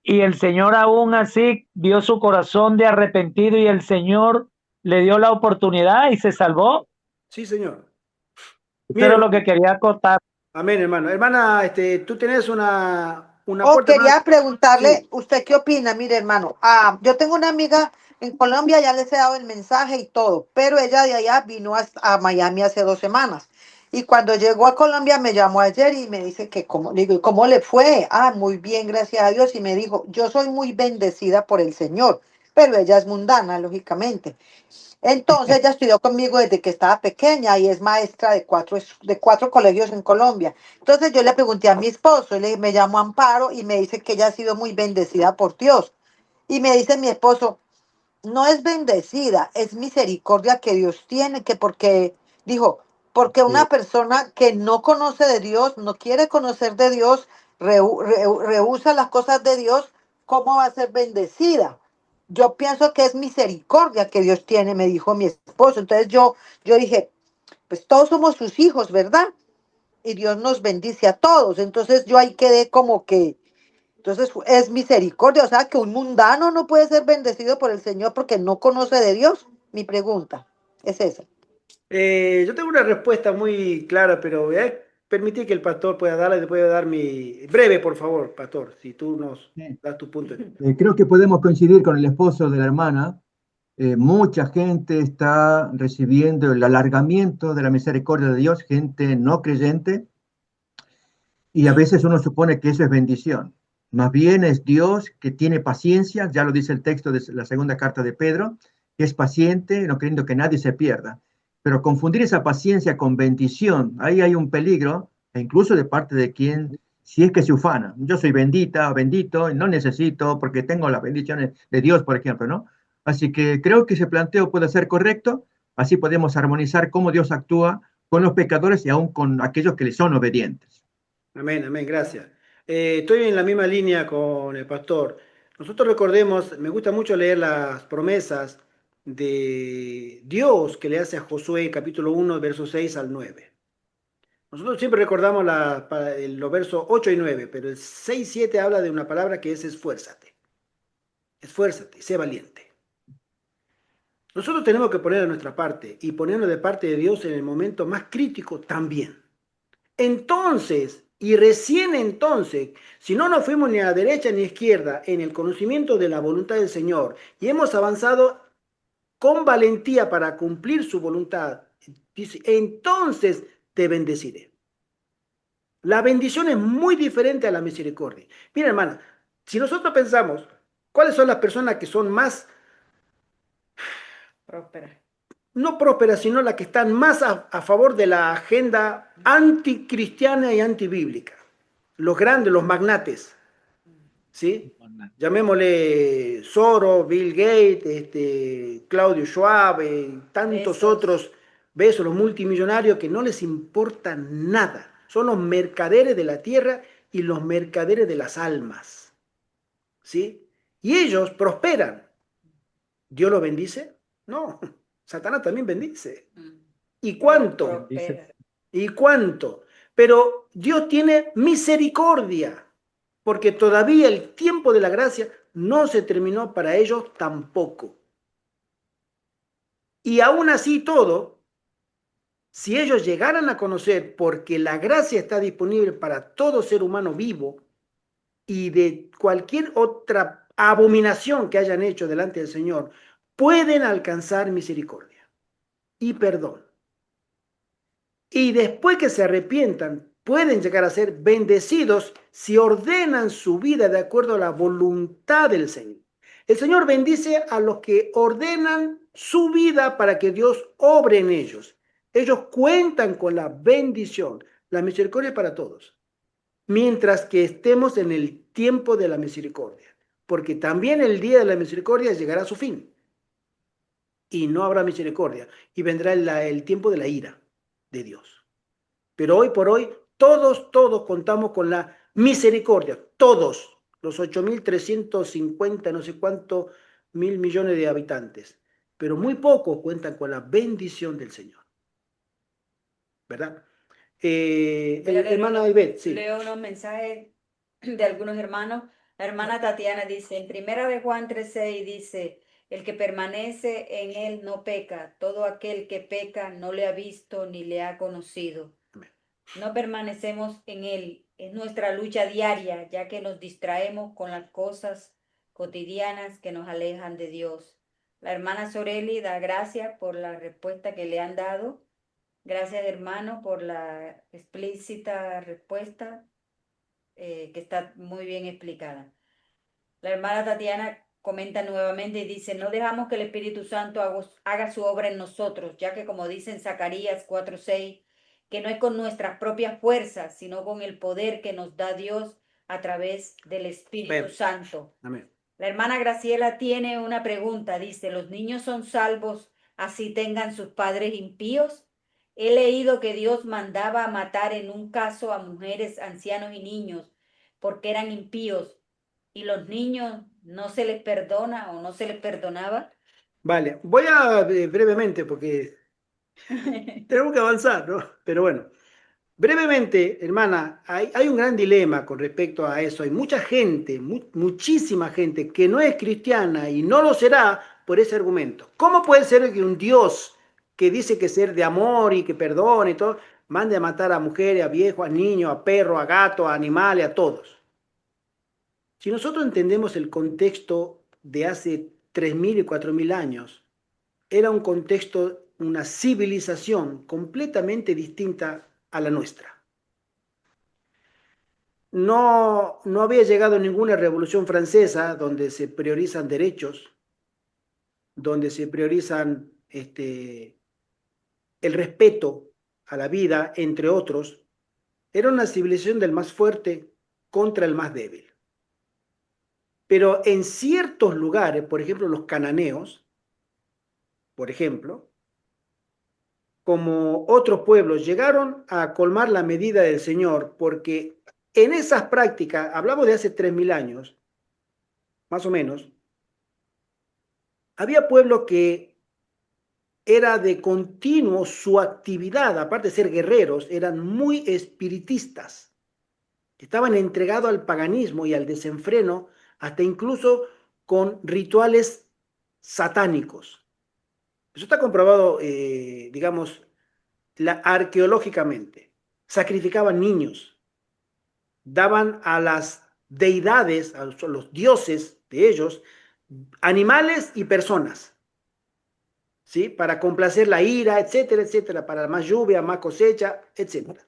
Y el Señor aún así vio su corazón de arrepentido y el Señor le dio la oportunidad y se salvó. Sí, señor. Eso Mire, era lo que hermano. quería acotar. Amén, hermano. Hermana, tú tenés un Oh, aporte más. quería preguntarle, Sí. ¿usted qué opina? Mire, hermano, yo tengo una amiga en Colombia, ya les he dado el mensaje y todo, pero ella de allá vino a Miami hace 2 semanas. Y cuando llegó a Colombia me llamó ayer y me dice que cómo, le digo, ¿y cómo le fue? Muy bien, gracias a Dios. Y me dijo, yo soy muy bendecida por el Señor, pero ella es mundana, lógicamente. Entonces ella estudió conmigo desde que estaba pequeña y es maestra de cuatro colegios en Colombia. Entonces yo le pregunté a mi esposo, me llamo Amparo y me dice que ella ha sido muy bendecida por Dios. Y me dice mi esposo, no es bendecida, es misericordia que Dios tiene, que porque, dijo, porque una persona que no conoce de Dios, no quiere conocer de Dios, rehúsa las cosas de Dios, ¿cómo va a ser bendecida? Yo pienso que es misericordia que Dios tiene, me dijo mi esposo. Entonces yo dije, pues todos somos sus hijos, ¿verdad? Y Dios nos bendice a todos. Entonces yo ahí quedé como que, entonces es misericordia, o sea que un mundano no puede ser bendecido por el Señor porque no conoce de Dios. Mi pregunta es esa. Yo tengo una respuesta muy clara, pero voy a permitir que el pastor pueda darla y después voy a dar mi... Breve, por favor, pastor, si tú nos Sí. das tu punto de vista. Creo que podemos coincidir con el esposo de la hermana. Mucha gente está recibiendo el alargamiento de la misericordia de Dios, gente no creyente, y a veces uno supone que eso es bendición. Más bien es Dios que tiene paciencia, ya lo dice el texto de la segunda carta de Pedro, que es paciente, no queriendo que nadie se pierda. Pero confundir esa paciencia con bendición, ahí hay un peligro, e incluso de parte de quien, si es que se ufana. Yo soy bendita, bendito, y no necesito, porque tengo las bendiciones de Dios, por ejemplo, ¿no? Así que creo que ese planteo puede ser correcto, así podemos armonizar cómo Dios actúa con los pecadores y aún con aquellos que le son obedientes. Amén, amén, gracias. Estoy en la misma línea con el pastor. Nosotros recordemos, me gusta mucho leer las promesas de Dios que le hace a Josué, capítulo 1, versos 6 al 9. Nosotros siempre recordamos los versos 8 y 9, pero el 6 y 7 habla de una palabra que es esfuérzate. Esfuérzate, sé valiente. Nosotros tenemos que poner de nuestra parte y ponernos de parte de Dios en el momento más crítico también. Entonces, y recién entonces, si no nos fuimos ni a la derecha ni a la izquierda en el conocimiento de la voluntad del Señor y hemos avanzado con valentía para cumplir su voluntad, dice, entonces te bendeciré. La bendición es muy diferente a la misericordia. Mira, hermana, si nosotros pensamos cuáles son las personas que son más, Próspera. no prósperas, sino las que están más a favor de la agenda anticristiana y antibíblica, los grandes, los magnates, ¿sí? Llamémosle Soros, Bill Gates, Claudio Schwab, tantos Besos. otros, besos, los multimillonarios que no les importa nada. son los mercaderes de la tierra y los mercaderes de las almas. ¿Sí? Y ellos prosperan. ¿Dios los bendice? No, Satanás también bendice. ¿Y cuánto? ¿Y cuánto? Pero Dios tiene misericordia, porque todavía el tiempo de la gracia no se terminó para ellos tampoco. Y aún así todo, si ellos llegaran a conocer, porque la gracia está disponible para todo ser humano vivo, y de cualquier otra abominación que hayan hecho delante del Señor, pueden alcanzar misericordia y perdón. Y después que se arrepientan, pueden llegar a ser bendecidos si ordenan su vida de acuerdo a la voluntad del Señor. El Señor bendice a los que ordenan su vida para que Dios obre en ellos. Ellos cuentan con la bendición, la misericordia para todos, mientras que estemos en el tiempo de la misericordia, porque también el día de la misericordia llegará a su fin y no habrá misericordia y vendrá el tiempo de la ira de Dios. Pero hoy por hoy, todos contamos con la misericordia, todos, los 8.350, no sé cuántos mil millones de habitantes, pero muy pocos cuentan con la bendición del Señor, ¿verdad? Hermana Ivette, sí. Leo unos mensajes de algunos hermanos. La hermana Tatiana dice, en Primera de Juan 3:6 dice, el que permanece en él no peca, todo aquel que peca no le ha visto ni le ha conocido. No permanecemos en él, es nuestra lucha diaria, ya que nos distraemos con las cosas cotidianas que nos alejan de Dios. La hermana Soreli da gracias por la respuesta que le han dado. Gracias, hermano, por la explícita respuesta que está muy bien explicada. La hermana Tatiana comenta nuevamente y dice, no dejamos que el Espíritu Santo haga su obra en nosotros, ya que como dice en Zacarías 4:6, que no es con nuestras propias fuerzas, sino con el poder que nos da Dios a través del Espíritu Santo. Amén. La hermana Graciela tiene una pregunta, dice, ¿los niños son salvos así tengan sus padres impíos? He leído que Dios mandaba a matar en un caso a mujeres, ancianos y niños porque eran impíos, y los niños no se les perdona o no se les perdonaba. Vale, voy a brevemente porque tenemos que avanzar, ¿no? Pero bueno, brevemente, hermana, hay un gran dilema con respecto a eso. Hay mucha gente, muchísima gente que no es cristiana y no lo será por ese argumento. ¿Cómo puede ser que un Dios que dice que ser de amor y que perdone y todo, mande a matar a mujeres, a viejos, a niños, a perros, a gatos, a animales, a todos? Si nosotros entendemos el contexto de hace 3.000 y 4.000 años, era un contexto, una civilización completamente distinta a la nuestra. No había llegado ninguna revolución francesa donde se priorizan derechos, donde se priorizan el respeto a la vida, entre otros. Era una civilización del más fuerte contra el más débil. Pero en ciertos lugares, por ejemplo los cananeos, por ejemplo, como otros pueblos, llegaron a colmar la medida del Señor, porque en esas prácticas, hablamos de hace 3.000 años, más o menos, había pueblos que era de continuo su actividad, aparte de ser guerreros, eran muy espiritistas, estaban entregados al paganismo y al desenfreno, hasta incluso con rituales satánicos. Eso está comprobado, digamos, arqueológicamente. Sacrificaban niños, daban a las deidades, a los dioses de ellos, animales y personas, ¿sí? Para complacer la ira, etcétera, etcétera, para más lluvia, más cosecha, etcétera.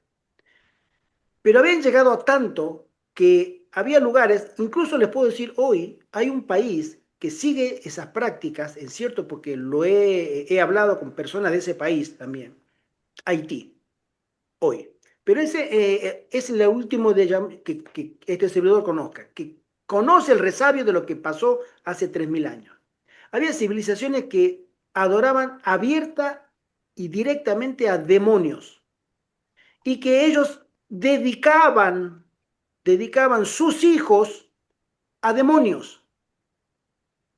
Pero habían llegado a tanto que había lugares, incluso les puedo decir hoy, hay un país que sigue esas prácticas, es cierto, porque lo he hablado con personas de ese país también, Haití, hoy. Pero ese es lo último que este servidor conozca, que conoce el resabio de lo que pasó hace 3.000 años. Había civilizaciones que adoraban abierta y directamente a demonios y que ellos dedicaban sus hijos a demonios.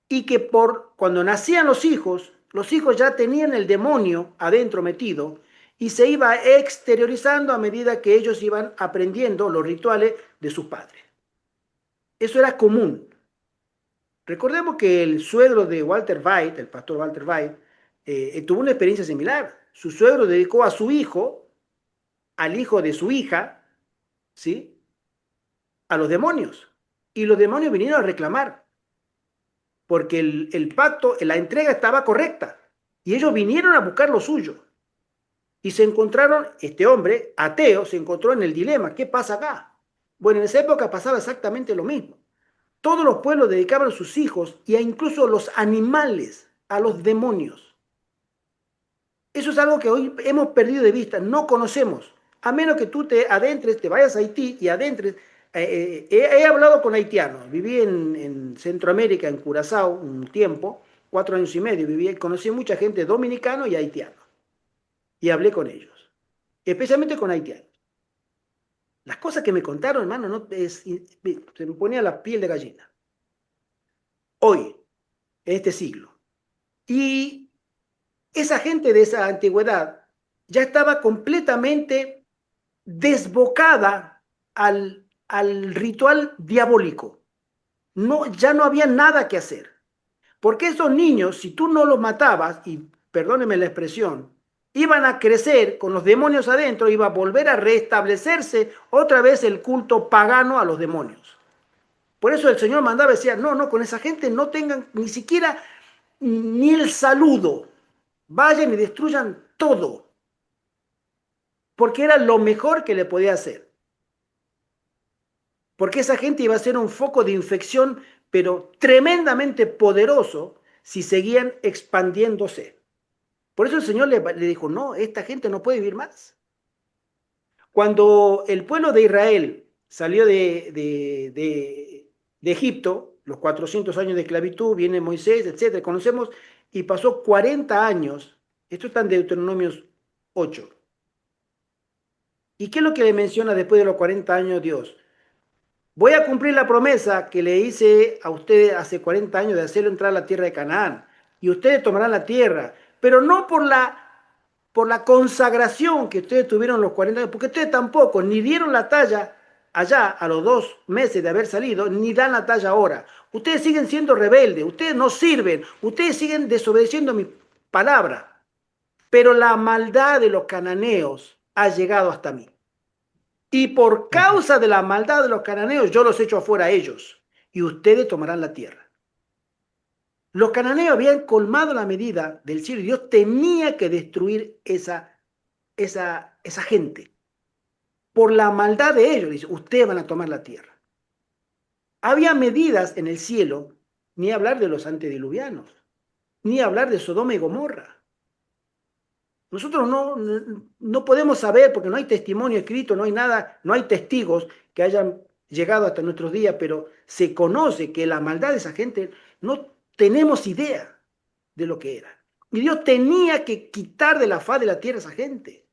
Y que cuando nacían los hijos ya tenían el demonio adentro metido y se iba exteriorizando a medida que ellos iban aprendiendo los rituales de sus padres. Eso era común. Recordemos que el suegro de Walter White, el pastor Walter White, tuvo una experiencia similar. Su suegro dedicó a su hijo, al hijo de su hija, ¿sí?, a los demonios. Y los demonios vinieron a reclamar, porque el pacto, la entrega estaba correcta. Y ellos vinieron a buscar lo suyo. Y se encontraron, este hombre, ateo, se encontró en el dilema. ¿Qué pasa acá? Bueno, en esa época pasaba exactamente lo mismo. Todos los pueblos dedicaban a sus hijos y a incluso los animales a los demonios. Eso es algo que hoy hemos perdido de vista, no conocemos. A menos que tú te adentres, te vayas a Haití y adentres. He hablado con haitianos, viví en Centroamérica, en Curazao, un tiempo, 4 años y medio, viví, conocí mucha gente dominicano y haitiano. Y hablé con ellos, especialmente con haitianos. Las cosas que me contaron, hermano, no, se me ponía la piel de gallina. Hoy, en este siglo. Y esa gente de esa antigüedad ya estaba completamente desbocada al ritual diabólico. No, ya no había nada que hacer. Porque esos niños, si tú no los matabas, y perdóneme la expresión, iban a crecer con los demonios adentro, iba a volver a restablecerse otra vez el culto pagano a los demonios. Por eso el Señor mandaba y decía, no, con esa gente no tengan ni siquiera ni el saludo. Vayan y destruyan todo. Porque era lo mejor que le podía hacer. Porque esa gente iba a ser un foco de infección, pero tremendamente poderoso si seguían expandiéndose. Por eso el Señor le dijo, no, esta gente no puede vivir más. Cuando el pueblo de Israel salió de Egipto, los 400 años de esclavitud, viene Moisés, etc., conocemos, y pasó 40 años, esto está en Deuteronomio 8. ¿Y qué es lo que le menciona después de los 40 años Dios? Voy a cumplir la promesa que le hice a ustedes hace 40 años de hacerlo entrar a la tierra de Canaán. Y ustedes tomarán la tierra, pero no por la consagración que ustedes tuvieron los 40 años, porque ustedes tampoco ni dieron la talla allá a los 2 meses de haber salido, ni dan la talla ahora. Ustedes siguen siendo rebeldes, ustedes no sirven, ustedes siguen desobedeciendo mi palabra. Pero la maldad de los cananeos ha llegado hasta mí. Y por causa de la maldad de los cananeos, yo los echo afuera a ellos, y ustedes tomarán la tierra. Los cananeos habían colmado la medida del cielo y Dios tenía que destruir esa gente. Por la maldad de ellos, dice, ustedes van a tomar la tierra. Había medidas en el cielo, ni hablar de los antediluvianos, ni hablar de Sodoma y Gomorra. Nosotros no podemos saber, porque no hay testimonio escrito, no hay nada, no hay testigos que hayan llegado hasta nuestros días, pero se conoce que la maldad de esa gente no tenemos idea de lo que era. Y Dios tenía que quitar de la faz de la tierra a esa gente.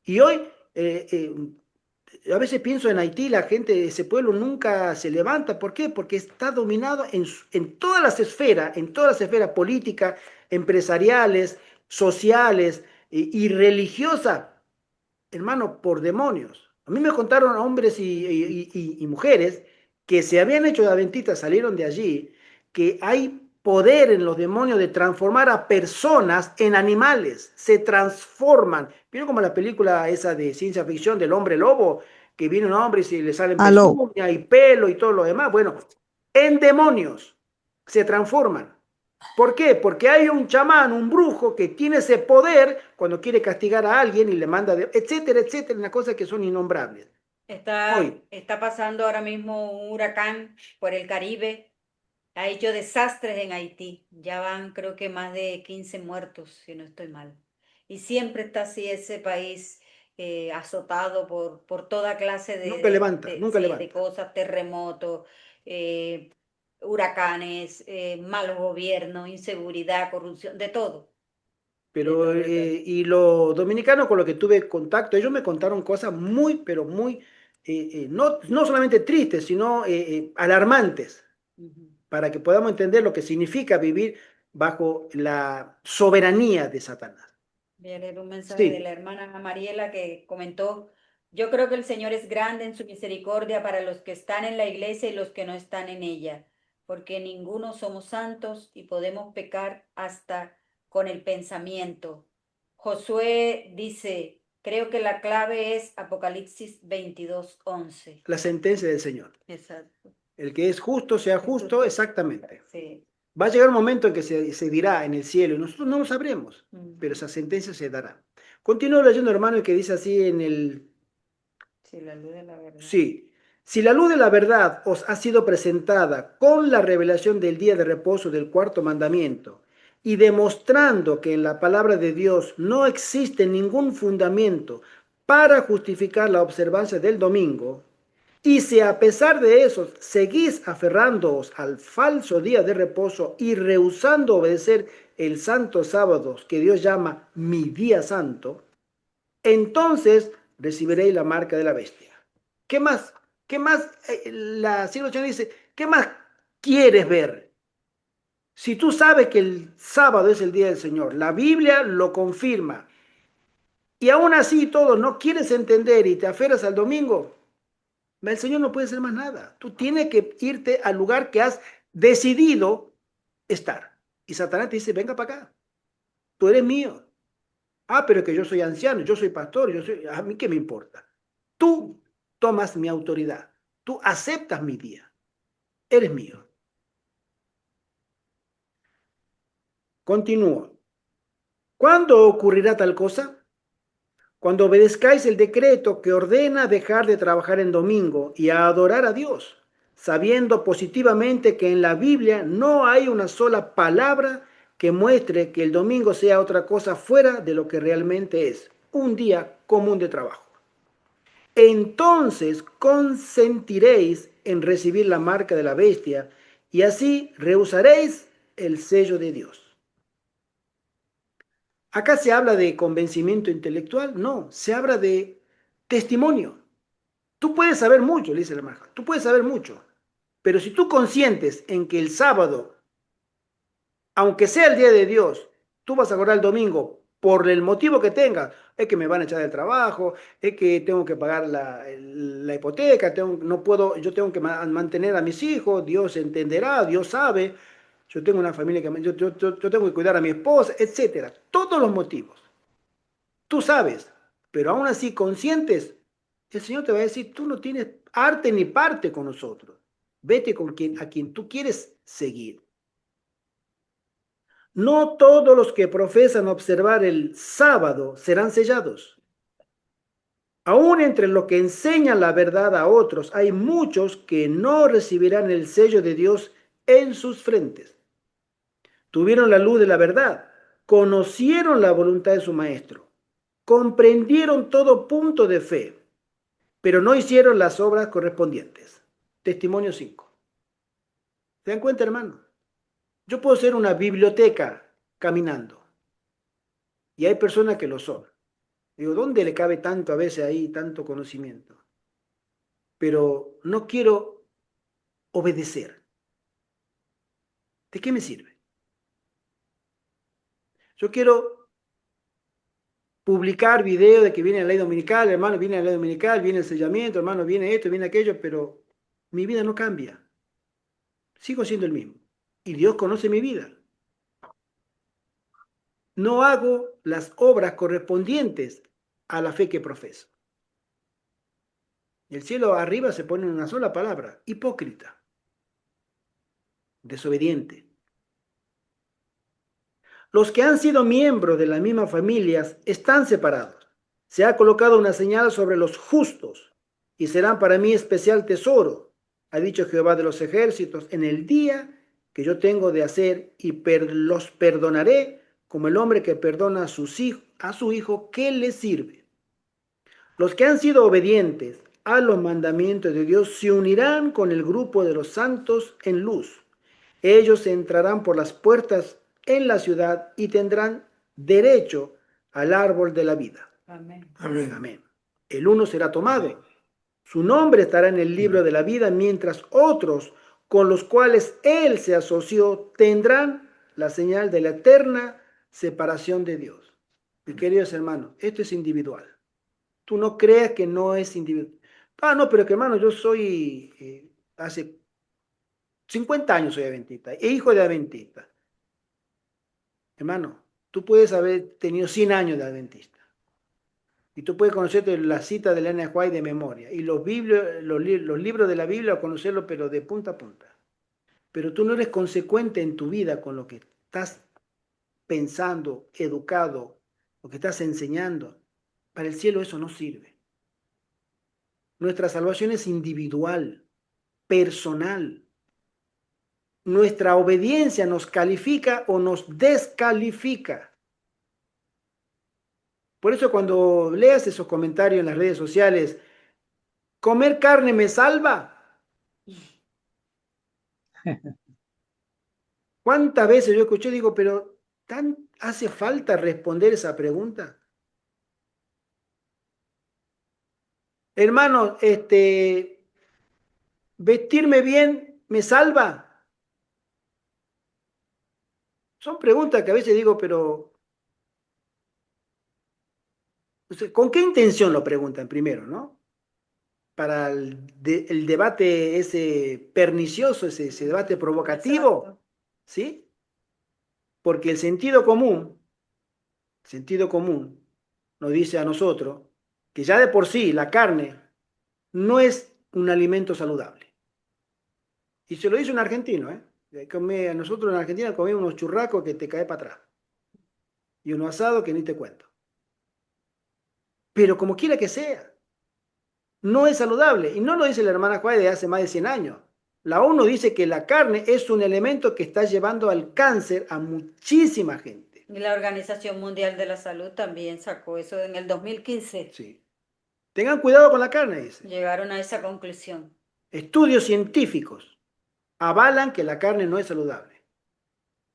Y hoy, a veces pienso en Haití, la gente de ese pueblo nunca se levanta. ¿Por qué? Porque está dominado en todas las esferas políticas, empresariales, sociales y religiosas, hermano, por demonios. A mí me contaron hombres y mujeres que se habían hecho de adventistas, salieron de allí, que hay poder en los demonios de transformar a personas en animales, se transforman. ¿Vieron como la película esa de ciencia ficción del hombre lobo? Que viene un hombre y se le salen Aló. pezuñas y pelo y todo lo demás. Bueno, en demonios se transforman. ¿Por qué? Porque hay un chamán, un brujo que tiene ese poder cuando quiere castigar a alguien y le manda, etcétera, etcétera, unas cosas que son innombrables. Está pasando ahora mismo un huracán por el Caribe. Ha hecho desastres en Haití. Ya van, creo que más de 15 muertos, si no estoy mal. Y siempre está así ese país azotado por toda clase Nunca levanta, nunca sí, levanta. de cosas, terremotos, huracanes, mal gobierno, inseguridad, corrupción, de todo. Pero, y los dominicanos con los que tuve contacto, ellos me contaron cosas muy, pero muy, no solamente tristes, sino alarmantes, para que podamos entender lo que significa vivir bajo la soberanía de Satanás. Voy a leer un mensaje de Sí, la hermana Mariela que comentó, yo creo que el Señor es grande en su misericordia para los que están en la iglesia y los que no están en ella, porque ninguno somos santos y podemos pecar hasta con el pensamiento. Josué dice, creo que la clave es Apocalipsis 22:11. la sentencia del Señor. Exacto. El que es justo sea justo, exactamente. Sí. Va a llegar un momento en que se dirá en el cielo, y nosotros no lo sabremos, pero esa sentencia se dará. Continúo leyendo, hermano, que dice así en el... Sí, la luz de la verdad. Sí, si la luz de la verdad os ha sido presentada con la revelación del día de reposo del cuarto mandamiento, y demostrando que en la palabra de Dios no existe ningún fundamento para justificar la observancia del domingo, y si a pesar de eso seguís aferrándoos al falso día de reposo y rehusando obedecer el santo sábado que Dios llama mi día santo, entonces recibiréis la marca de la bestia. ¿Qué más? ¿Qué más? La situación dice, ¿qué más quieres ver? Si tú sabes que el sábado es el día del Señor, la Biblia lo confirma, y aún así todo no quieres entender y te aferras al domingo, el Señor no puede hacer más nada. Tú tienes que irte al lugar que has decidido estar. Y Satanás te dice, venga para acá, tú eres mío. Ah, pero que yo soy anciano, yo soy pastor, a mí qué me importa. Tú tomas mi autoridad, tú aceptas mi día, eres mío. Continúo. ¿Cuándo ocurrirá tal cosa? Cuando obedezcáis el decreto que ordena dejar de trabajar en domingo y a adorar a Dios, sabiendo positivamente que en la Biblia no hay una sola palabra que muestre que el domingo sea otra cosa fuera de lo que realmente es, un día común de trabajo. Entonces consentiréis en recibir la marca de la bestia y así rehusaréis el sello de Dios. Acá se habla de convencimiento intelectual, no, se habla de testimonio. Tú puedes saber mucho, le dice la maja, tú puedes saber mucho, pero si tú consientes en que el sábado, aunque sea el día de Dios, tú vas a acordar el domingo por el motivo que tengas, es que me van a echar del trabajo, es que tengo que pagar la hipoteca, no puedo, yo tengo que mantener a mis hijos, Dios entenderá, Dios sabe, yo tengo una familia que yo tengo que cuidar a mi esposa, etcétera. Todos los motivos. Tú sabes, pero aún así conscientes, el Señor te va a decir, tú no tienes arte ni parte con nosotros. Vete con a quien tú quieres seguir. No todos los que profesan observar el sábado serán sellados. Aún entre los que enseñan la verdad a otros, hay muchos que no recibirán el sello de Dios en sus frentes. Tuvieron la luz de la verdad, conocieron la voluntad de su maestro, comprendieron todo punto de fe, pero no hicieron las obras correspondientes. Testimonio 5. ¿Se dan cuenta, hermano? Yo puedo ser una biblioteca caminando y hay personas que lo son. Digo, ¿dónde le cabe tanto a veces ahí, tanto conocimiento? Pero no quiero obedecer. ¿De qué me sirve? Yo quiero publicar video de que viene la ley dominical, hermano, viene la ley dominical, viene el sellamiento, hermano, viene esto, viene aquello, pero mi vida no cambia. Sigo siendo el mismo. Y Dios conoce mi vida. No hago las obras correspondientes a la fe que profeso. El cielo arriba se pone en una sola palabra, hipócrita, desobediente. Los que han sido miembros de las mismas familias están separados. Se ha colocado una señal sobre los justos y serán para mí especial tesoro, ha dicho Jehová de los ejércitos, en el día que yo tengo de hacer y los perdonaré como el hombre que perdona a su hijo que le sirve. Los que han sido obedientes a los mandamientos de Dios se unirán con el grupo de los santos en luz. Ellos entrarán por las puertas en la ciudad y tendrán derecho al árbol de la vida. Amén. Amén. Amén. El uno será tomado, su nombre estará en el libro de la vida, mientras otros con los cuales él se asoció tendrán la señal de la eterna separación de Dios. Mis queridos hermanos, esto es individual. Tú no creas que no es individual. Ah, no, pero que hermano, yo soy, hace 50 años soy adventista, e hijo de adventista. Hermano, tú puedes haber tenido 100 años de adventista. Y tú puedes conocerte la cita de Elena White de memoria. Y los libros de la Biblia, conocerlos, pero de punta a punta. Pero tú no eres consecuente en tu vida con lo que estás pensando, educado, lo que estás enseñando. Para el cielo eso no sirve. Nuestra salvación es individual, personal. Nuestra obediencia nos califica o nos descalifica. Por eso cuando leas esos comentarios en las redes sociales, ¿comer carne me salva? ¿Cuántas veces yo escuché, digo, pero ¿tan hace falta responder esa pregunta? Hermano, ¿vestirme bien me salva? Son preguntas que a veces digo, pero o sea, ¿con qué intención lo preguntan primero, no? Para el debate ese pernicioso, ese debate provocativo, Exacto. ¿sí? Porque el sentido común nos dice a nosotros que ya de por sí la carne no es un alimento saludable. Y se lo dice un argentino, ¿eh? Nosotros en Argentina comemos unos churracos que te cae para atrás. Y unos asados que ni te cuento. Pero como quiera que sea, no es saludable. Y no lo dice la hermana Juárez de hace más de 100 años. La ONU dice que la carne es un elemento que está llevando al cáncer a muchísima gente. Y la Organización Mundial de la Salud también sacó eso en el 2015. Sí. Tengan cuidado con la carne, dice. Llegaron a esa conclusión. Estudios científicos avalan que la carne no es saludable.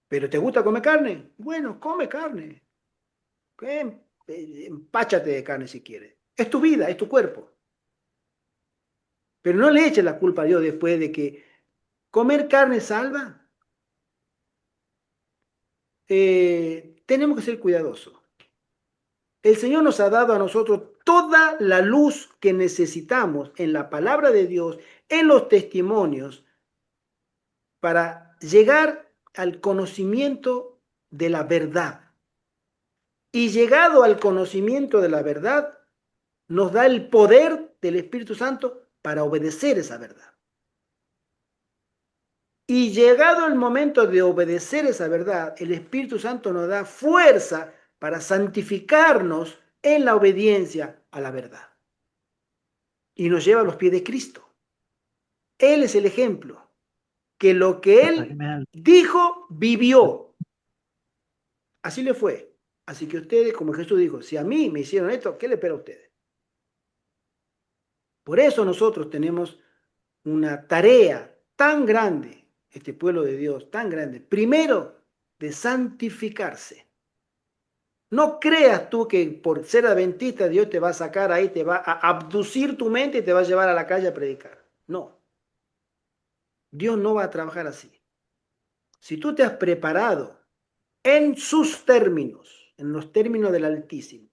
¿Pero te gusta comer carne? Bueno, come carne. Empáchate de carne si quieres. Es tu vida, es tu cuerpo. Pero no le eches la culpa a Dios después de que comer carne salva. Tenemos que ser cuidadosos. El Señor nos ha dado a nosotros toda la luz que necesitamos en la palabra de Dios, en los testimonios, para llegar al conocimiento de la verdad. Y llegado al conocimiento de la verdad, nos da el poder del Espíritu Santo para obedecer esa verdad. Y llegado el momento de obedecer esa verdad, el Espíritu Santo nos da fuerza para santificarnos en la obediencia a la verdad. Y nos lleva a los pies de Cristo. Él es el ejemplo, que lo que Él dijo, vivió. Así le fue. Así que ustedes, como Jesús dijo, si a mí me hicieron esto, ¿qué le espera a ustedes? Por eso nosotros tenemos una tarea tan grande, este pueblo de Dios tan grande, primero de santificarse. No creas tú que por ser adventista Dios te va a sacar ahí, te va a abducir tu mente y te va a llevar a la calle a predicar. No, Dios no va a trabajar así. Si tú te has preparado en sus términos, en los términos del Altísimo,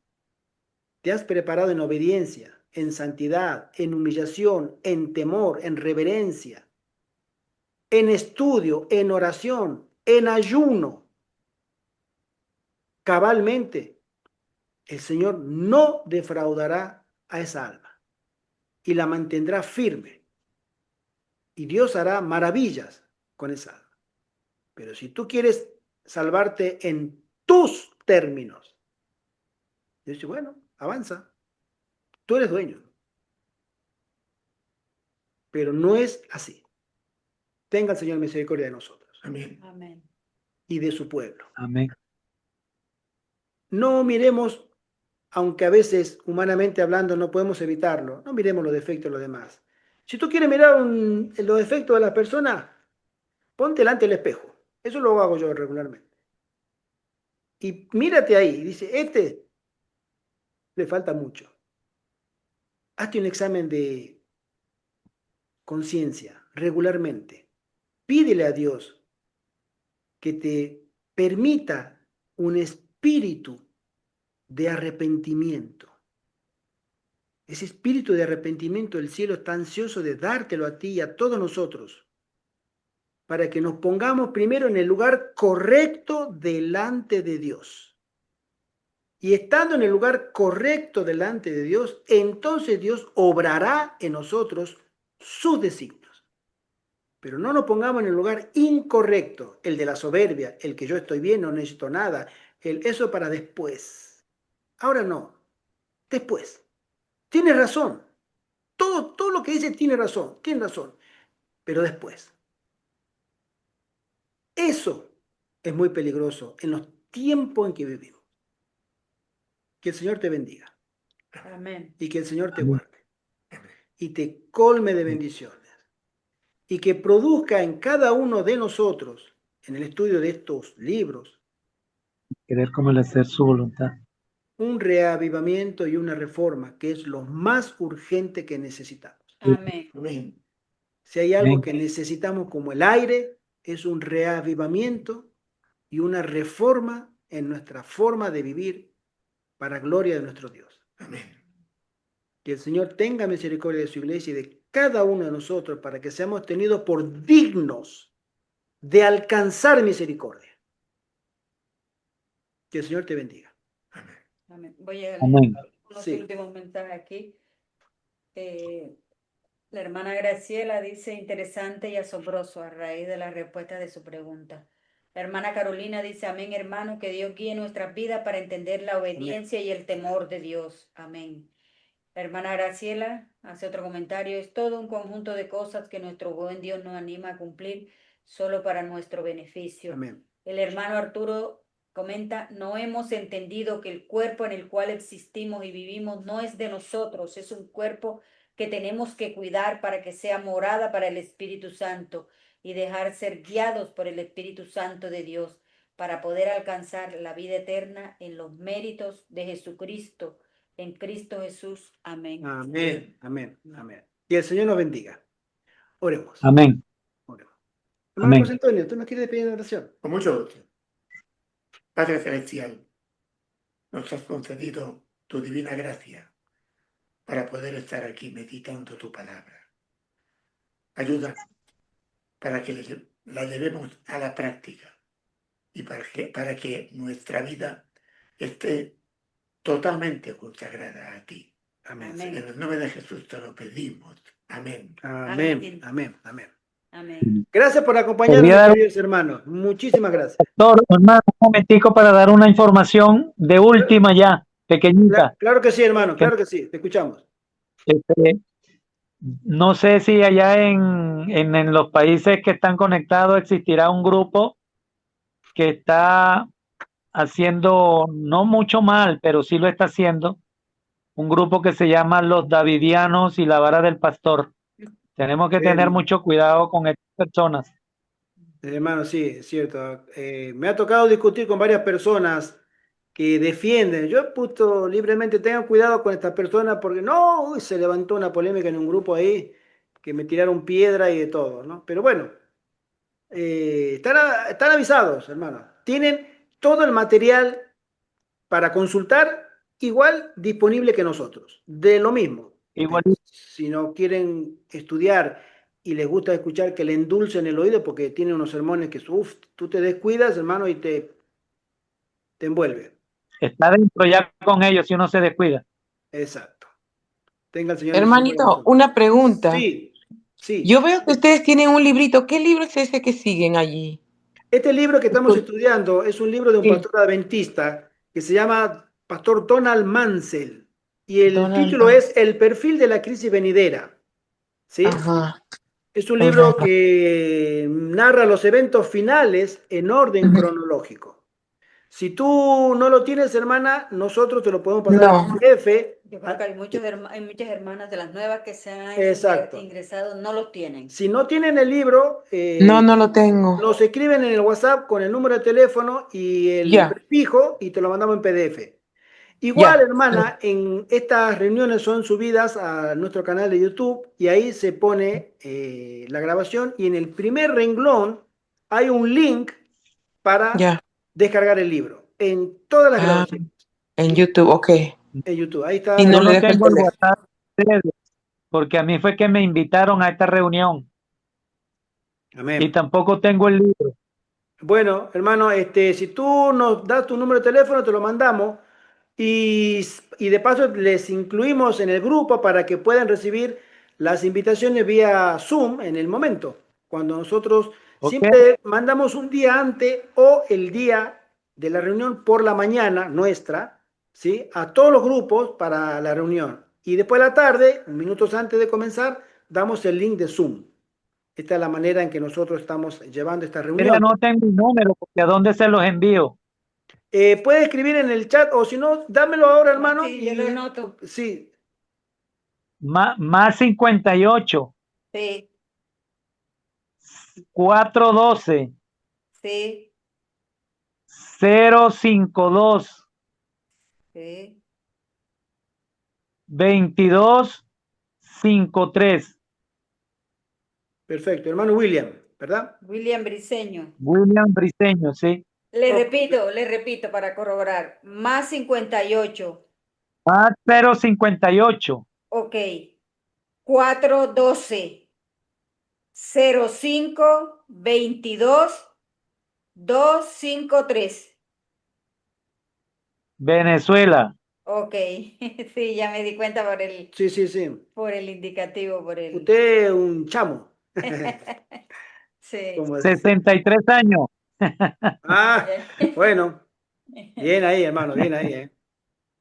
te has preparado en obediencia, en santidad, en humillación, en temor, en reverencia, en estudio, en oración, en ayuno, cabalmente, el Señor no defraudará a esa alma y la mantendrá firme. Y Dios hará maravillas con esa alma. Pero si tú quieres salvarte en tus términos, Dios dice, bueno, avanza. Tú eres dueño. Pero no es así. Tenga el Señor misericordia de nosotros. Amén. Amén. Y de su pueblo. Amén. No miremos, aunque a veces humanamente hablando no podemos evitarlo, no miremos los defectos de los demás. Si tú quieres mirar los defectos de las personas, ponte delante del espejo. Eso lo hago yo regularmente. Y mírate ahí, dice, le falta mucho. Hazte un examen de conciencia regularmente. Pídele a Dios que te permita un espíritu de arrepentimiento. Ese espíritu de arrepentimiento el cielo está ansioso de dártelo a ti y a todos nosotros, para que nos pongamos primero en el lugar correcto delante de Dios. Y estando en el lugar correcto delante de Dios, entonces Dios obrará en nosotros sus designios. Pero no nos pongamos en el lugar incorrecto, el de la soberbia, el que yo estoy bien, no necesito nada, eso para después. Ahora no, después. Tienes razón. Todo lo que dice tiene razón, pero después. Eso es muy peligroso en los tiempos en que vivimos. Que el Señor te bendiga. Amén. Y que el Señor te Amén. guarde. Y te colme de bendiciones. Y que produzca en cada uno de nosotros, en el estudio de estos libros, Querer como el hacer su voluntad. un reavivamiento y una reforma, que es lo más urgente que necesitamos. Amén. Amén. Si hay algo Amén. que necesitamos como el aire, es un reavivamiento y una reforma en nuestra forma de vivir para gloria de nuestro Dios. Amén. Que el Señor tenga misericordia de su iglesia y de cada uno de nosotros para que seamos tenidos por dignos de alcanzar misericordia. Que el Señor te bendiga. Amén. Amén. Voy a leer Amén. unos Sí. últimos mensajes aquí. La hermana Graciela dice interesante y asombroso a raíz de la respuesta de su pregunta. La hermana Carolina dice, amén, hermano, que Dios guíe nuestras vidas para entender la obediencia y el temor de Dios. Amén. La hermana Graciela hace otro comentario. Es todo un conjunto de cosas que nuestro buen Dios nos anima a cumplir solo para nuestro beneficio. Amén. El hermano Arturo comenta, no hemos entendido que el cuerpo en el cual existimos y vivimos no es de nosotros, es un cuerpo que tenemos que cuidar para que sea morada para el Espíritu Santo y dejar ser guiados por el Espíritu Santo de Dios para poder alcanzar la vida eterna en los méritos de Jesucristo, en Cristo Jesús. Amén. Amén. Amén. Amén. Que el Señor nos bendiga. Oremos. Amén. Oremos. Hermano Amén. José Antonio, ¿tú nos quieres pedir una oración? Con mucho gusto. Padre Celestial, nos has concedido tu divina gracia para poder estar aquí meditando tu palabra. Ayuda para que la llevemos a la práctica y para que nuestra vida esté totalmente consagrada a ti. Amén. Amén. En el nombre de Jesús te lo pedimos. Amén. Amén. Amén. Amén. Amén. Gracias por acompañarnos, Podría dar- queridos hermanos. Muchísimas gracias. Doctor, hermano, un momentico para dar una información de última ya, pequeñita. Claro que sí, hermano. Claro que sí. Te escuchamos. No sé si allá en los países que están conectados existirá un grupo que está haciendo, no mucho mal, pero sí lo está haciendo, un grupo que se llama Los Davidianos y la Vara del Pastor. Tenemos que tener mucho cuidado con estas personas. Hermano, sí, es cierto. Me ha tocado discutir con varias personas que defienden. Yo he puesto libremente, tengan cuidado con estas personas porque no, uy, se levantó una polémica en un grupo ahí que me tiraron piedra y de todo, ¿no? Pero bueno, están avisados, hermano. Tienen todo el material para consultar igual disponible que nosotros, de lo mismo. Igual, Si no quieren estudiar y les gusta escuchar que le endulcen el oído porque tiene unos sermones que, uff, tú te descuidas, hermano, y te envuelve. está dentro ya con ellos si uno se descuida. Exacto. Tenga el Señor. Hermanito, una pregunta. Sí, sí. Yo veo que ustedes tienen un librito. ¿Qué libro es ese que siguen allí? Este libro que estamos estudiando es un libro de un Sí. pastor adventista que se llama Pastor Donald Mansell. Y el Donald título Mansell. es El perfil de la crisis venidera. ¿Sí? Ajá. Es un libro Ajá. que narra los eventos finales en orden Ujú. cronológico. Si tú no lo tienes, hermana, nosotros te lo podemos pasar No. a PDF. Yo creo que hay muchas hermanas de las nuevas que se han Exacto. ingresado, no lo tienen. Si no tienen el libro, No, no lo tengo. nos escriben en el WhatsApp con el número de teléfono y el Ya. prefijo y te lo mandamos en PDF. Igual, Ya. hermana, en estas reuniones son subidas a nuestro canal de YouTube y ahí se pone la grabación y en el primer renglón hay un link para Ya. descargar el libro en todas las Ah, grabaciones en YouTube, ok. en YouTube. Ahí está. Y no Yo le no dejo el tengo el teléfono. WhatsApp de ustedes, porque a mí fue que me invitaron a esta reunión y Amén. tampoco tengo el libro. Bueno, hermano, si tú nos das tu número de teléfono, te lo mandamos y de paso les incluimos en el grupo para que puedan recibir las invitaciones vía Zoom en el momento. Cuando nosotros ¿Ok? siempre mandamos un día antes o el día de la reunión por la mañana nuestra, ¿sí? A todos los grupos para la reunión. Y después de la tarde, minutos antes de comenzar, damos el link de Zoom. Esta es la manera en que nosotros estamos llevando esta Mire, reunión. anoten mi número, porque ¿a dónde se los envío? Puede escribir en el chat o si no, dámelo ahora, hermano. Sí, yo lo anoto. Sí, Más 58 Sí, 412 sí, 052 sí. 2253. perfecto. Hermano William, ¿verdad? William Briceño. William Briceño, sí. Le repito para corroborar. Más 58. Más 058 Ok. 412 05 22 253. Venezuela. Ok. Sí, ya me di cuenta Sí, sí, sí. por el indicativo, por el. Usted es un chamo. Sí. Como es. 63 años. Ah, bueno. Bien ahí, hermano, bien ahí, ¿eh?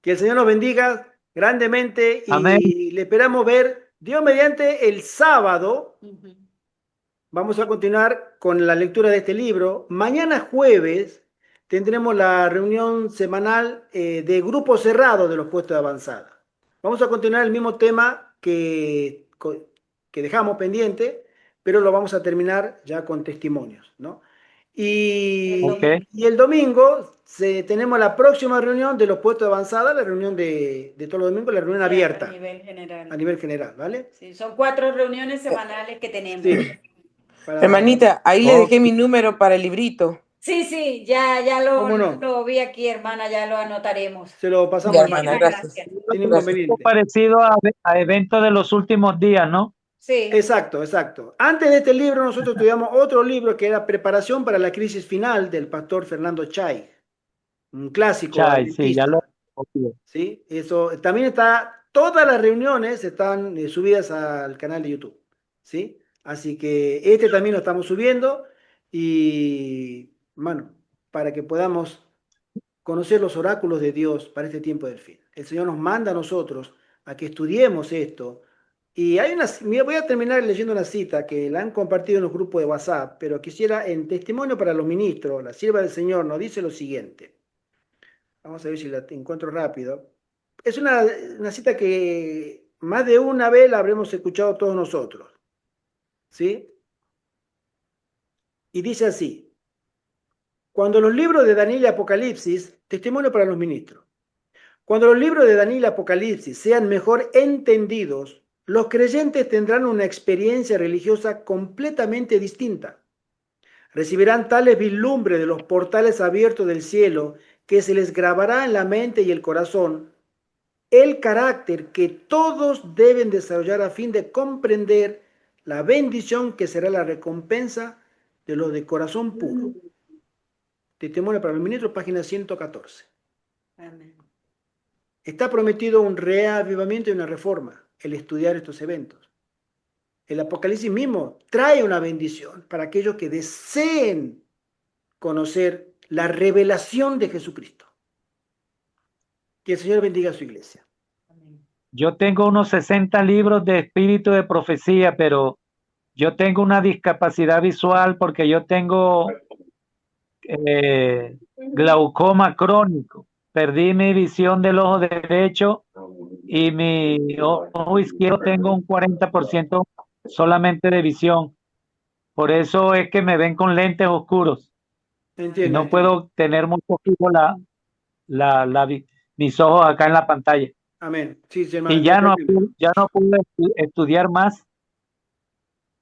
Que el Señor nos bendiga grandemente Amén. y le esperamos ver, Dios mediante, el sábado. Ujú. Vamos a continuar con la lectura de este libro. Mañana jueves tendremos la reunión semanal de grupo cerrado de los puestos de avanzada. Vamos a continuar el mismo tema que dejamos pendiente, pero lo vamos a terminar ya con testimonios, ¿no? Ok. Y el domingo tenemos la próxima reunión de los puestos de avanzada, la reunión de todos los domingos, la reunión abierta. A nivel general. A nivel general, ¿vale? Sí, son 4 reuniones semanales que tenemos. Sí. Hermanita, ahí le Ok. dejé mi número para el librito. Sí, ya ¿Cómo no? lo vi aquí, hermana, ya lo anotaremos. Se lo pasamos, Ya, hermano. hermana, gracias. Sin Gracias. inconveniente. Parecido a eventos de los últimos días, ¿no? Sí. Exacto, exacto. Antes de este libro, nosotros estudiamos otro libro que era Preparación para la crisis final del pastor Fernando Chay, un clásico Chay, sí, ya adventista. lo. ¿Sí? Eso también está, todas las reuniones están subidas al canal de YouTube. ¿Sí? Así que este también lo estamos subiendo y, bueno, para que podamos conocer los oráculos de Dios para este tiempo del fin. El Señor nos manda a nosotros a que estudiemos esto. Y voy a terminar leyendo una cita que la han compartido en los grupos de WhatsApp, pero quisiera, en testimonio para los ministros, la sierva del Señor nos dice lo siguiente. Vamos a ver si la encuentro rápido. Es una cita que más de una vez la habremos escuchado todos nosotros. ¿Sí? Y dice así: cuando los libros de Daniel y Apocalipsis, testimonio para los ministros, cuando los libros de Daniel y Apocalipsis sean mejor entendidos, los creyentes tendrán una experiencia religiosa completamente distinta. Recibirán tales vislumbres de los portales abiertos del cielo que se les grabará en la mente y el corazón el carácter que todos deben desarrollar a fin de comprender la bendición que será la recompensa de los de corazón puro. Testimonio para los ministros, página 114. Amén. Está prometido un reavivamiento y una reforma, el estudiar estos eventos. El Apocalipsis mismo trae una bendición para aquellos que deseen conocer la revelación de Jesucristo. Que el Señor bendiga a su iglesia. Yo tengo unos 60 libros de espíritu de profecía, pero yo tengo una discapacidad visual porque yo tengo glaucoma crónico. Perdí mi visión del ojo derecho y mi ojo izquierdo tengo un 40% solamente de visión. Por eso es que me ven con lentes oscuros y Entiendo, no entiendo. puedo tener muy poquito mis ojos acá en la pantalla. Amén. Sí, sí, hermano. Y ya no pude estudiar más.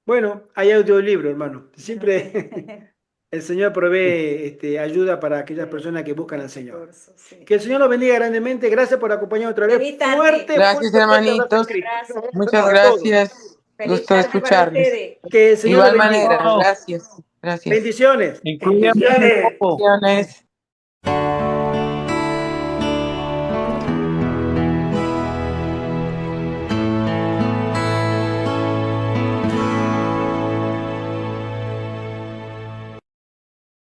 Bueno, hay audiolibro, hermano. Siempre el Señor provee ayuda para aquellas personas que buscan al Señor. Que el Señor los bendiga grandemente. Gracias por acompañarnos otra vez. Feliz tarde. Fuerte, Gracias, fuerte, fuerte abrazo en hermanitos. Cristo. Gracias. Muchas Para todos. gracias. Feliz Gusto tarde para escucharles. ustedes. Que el Señor Igual los bendiga. manera, gracias. Gracias. Bendiciones. Incluye Bendiciones. mi ojo. Bendiciones.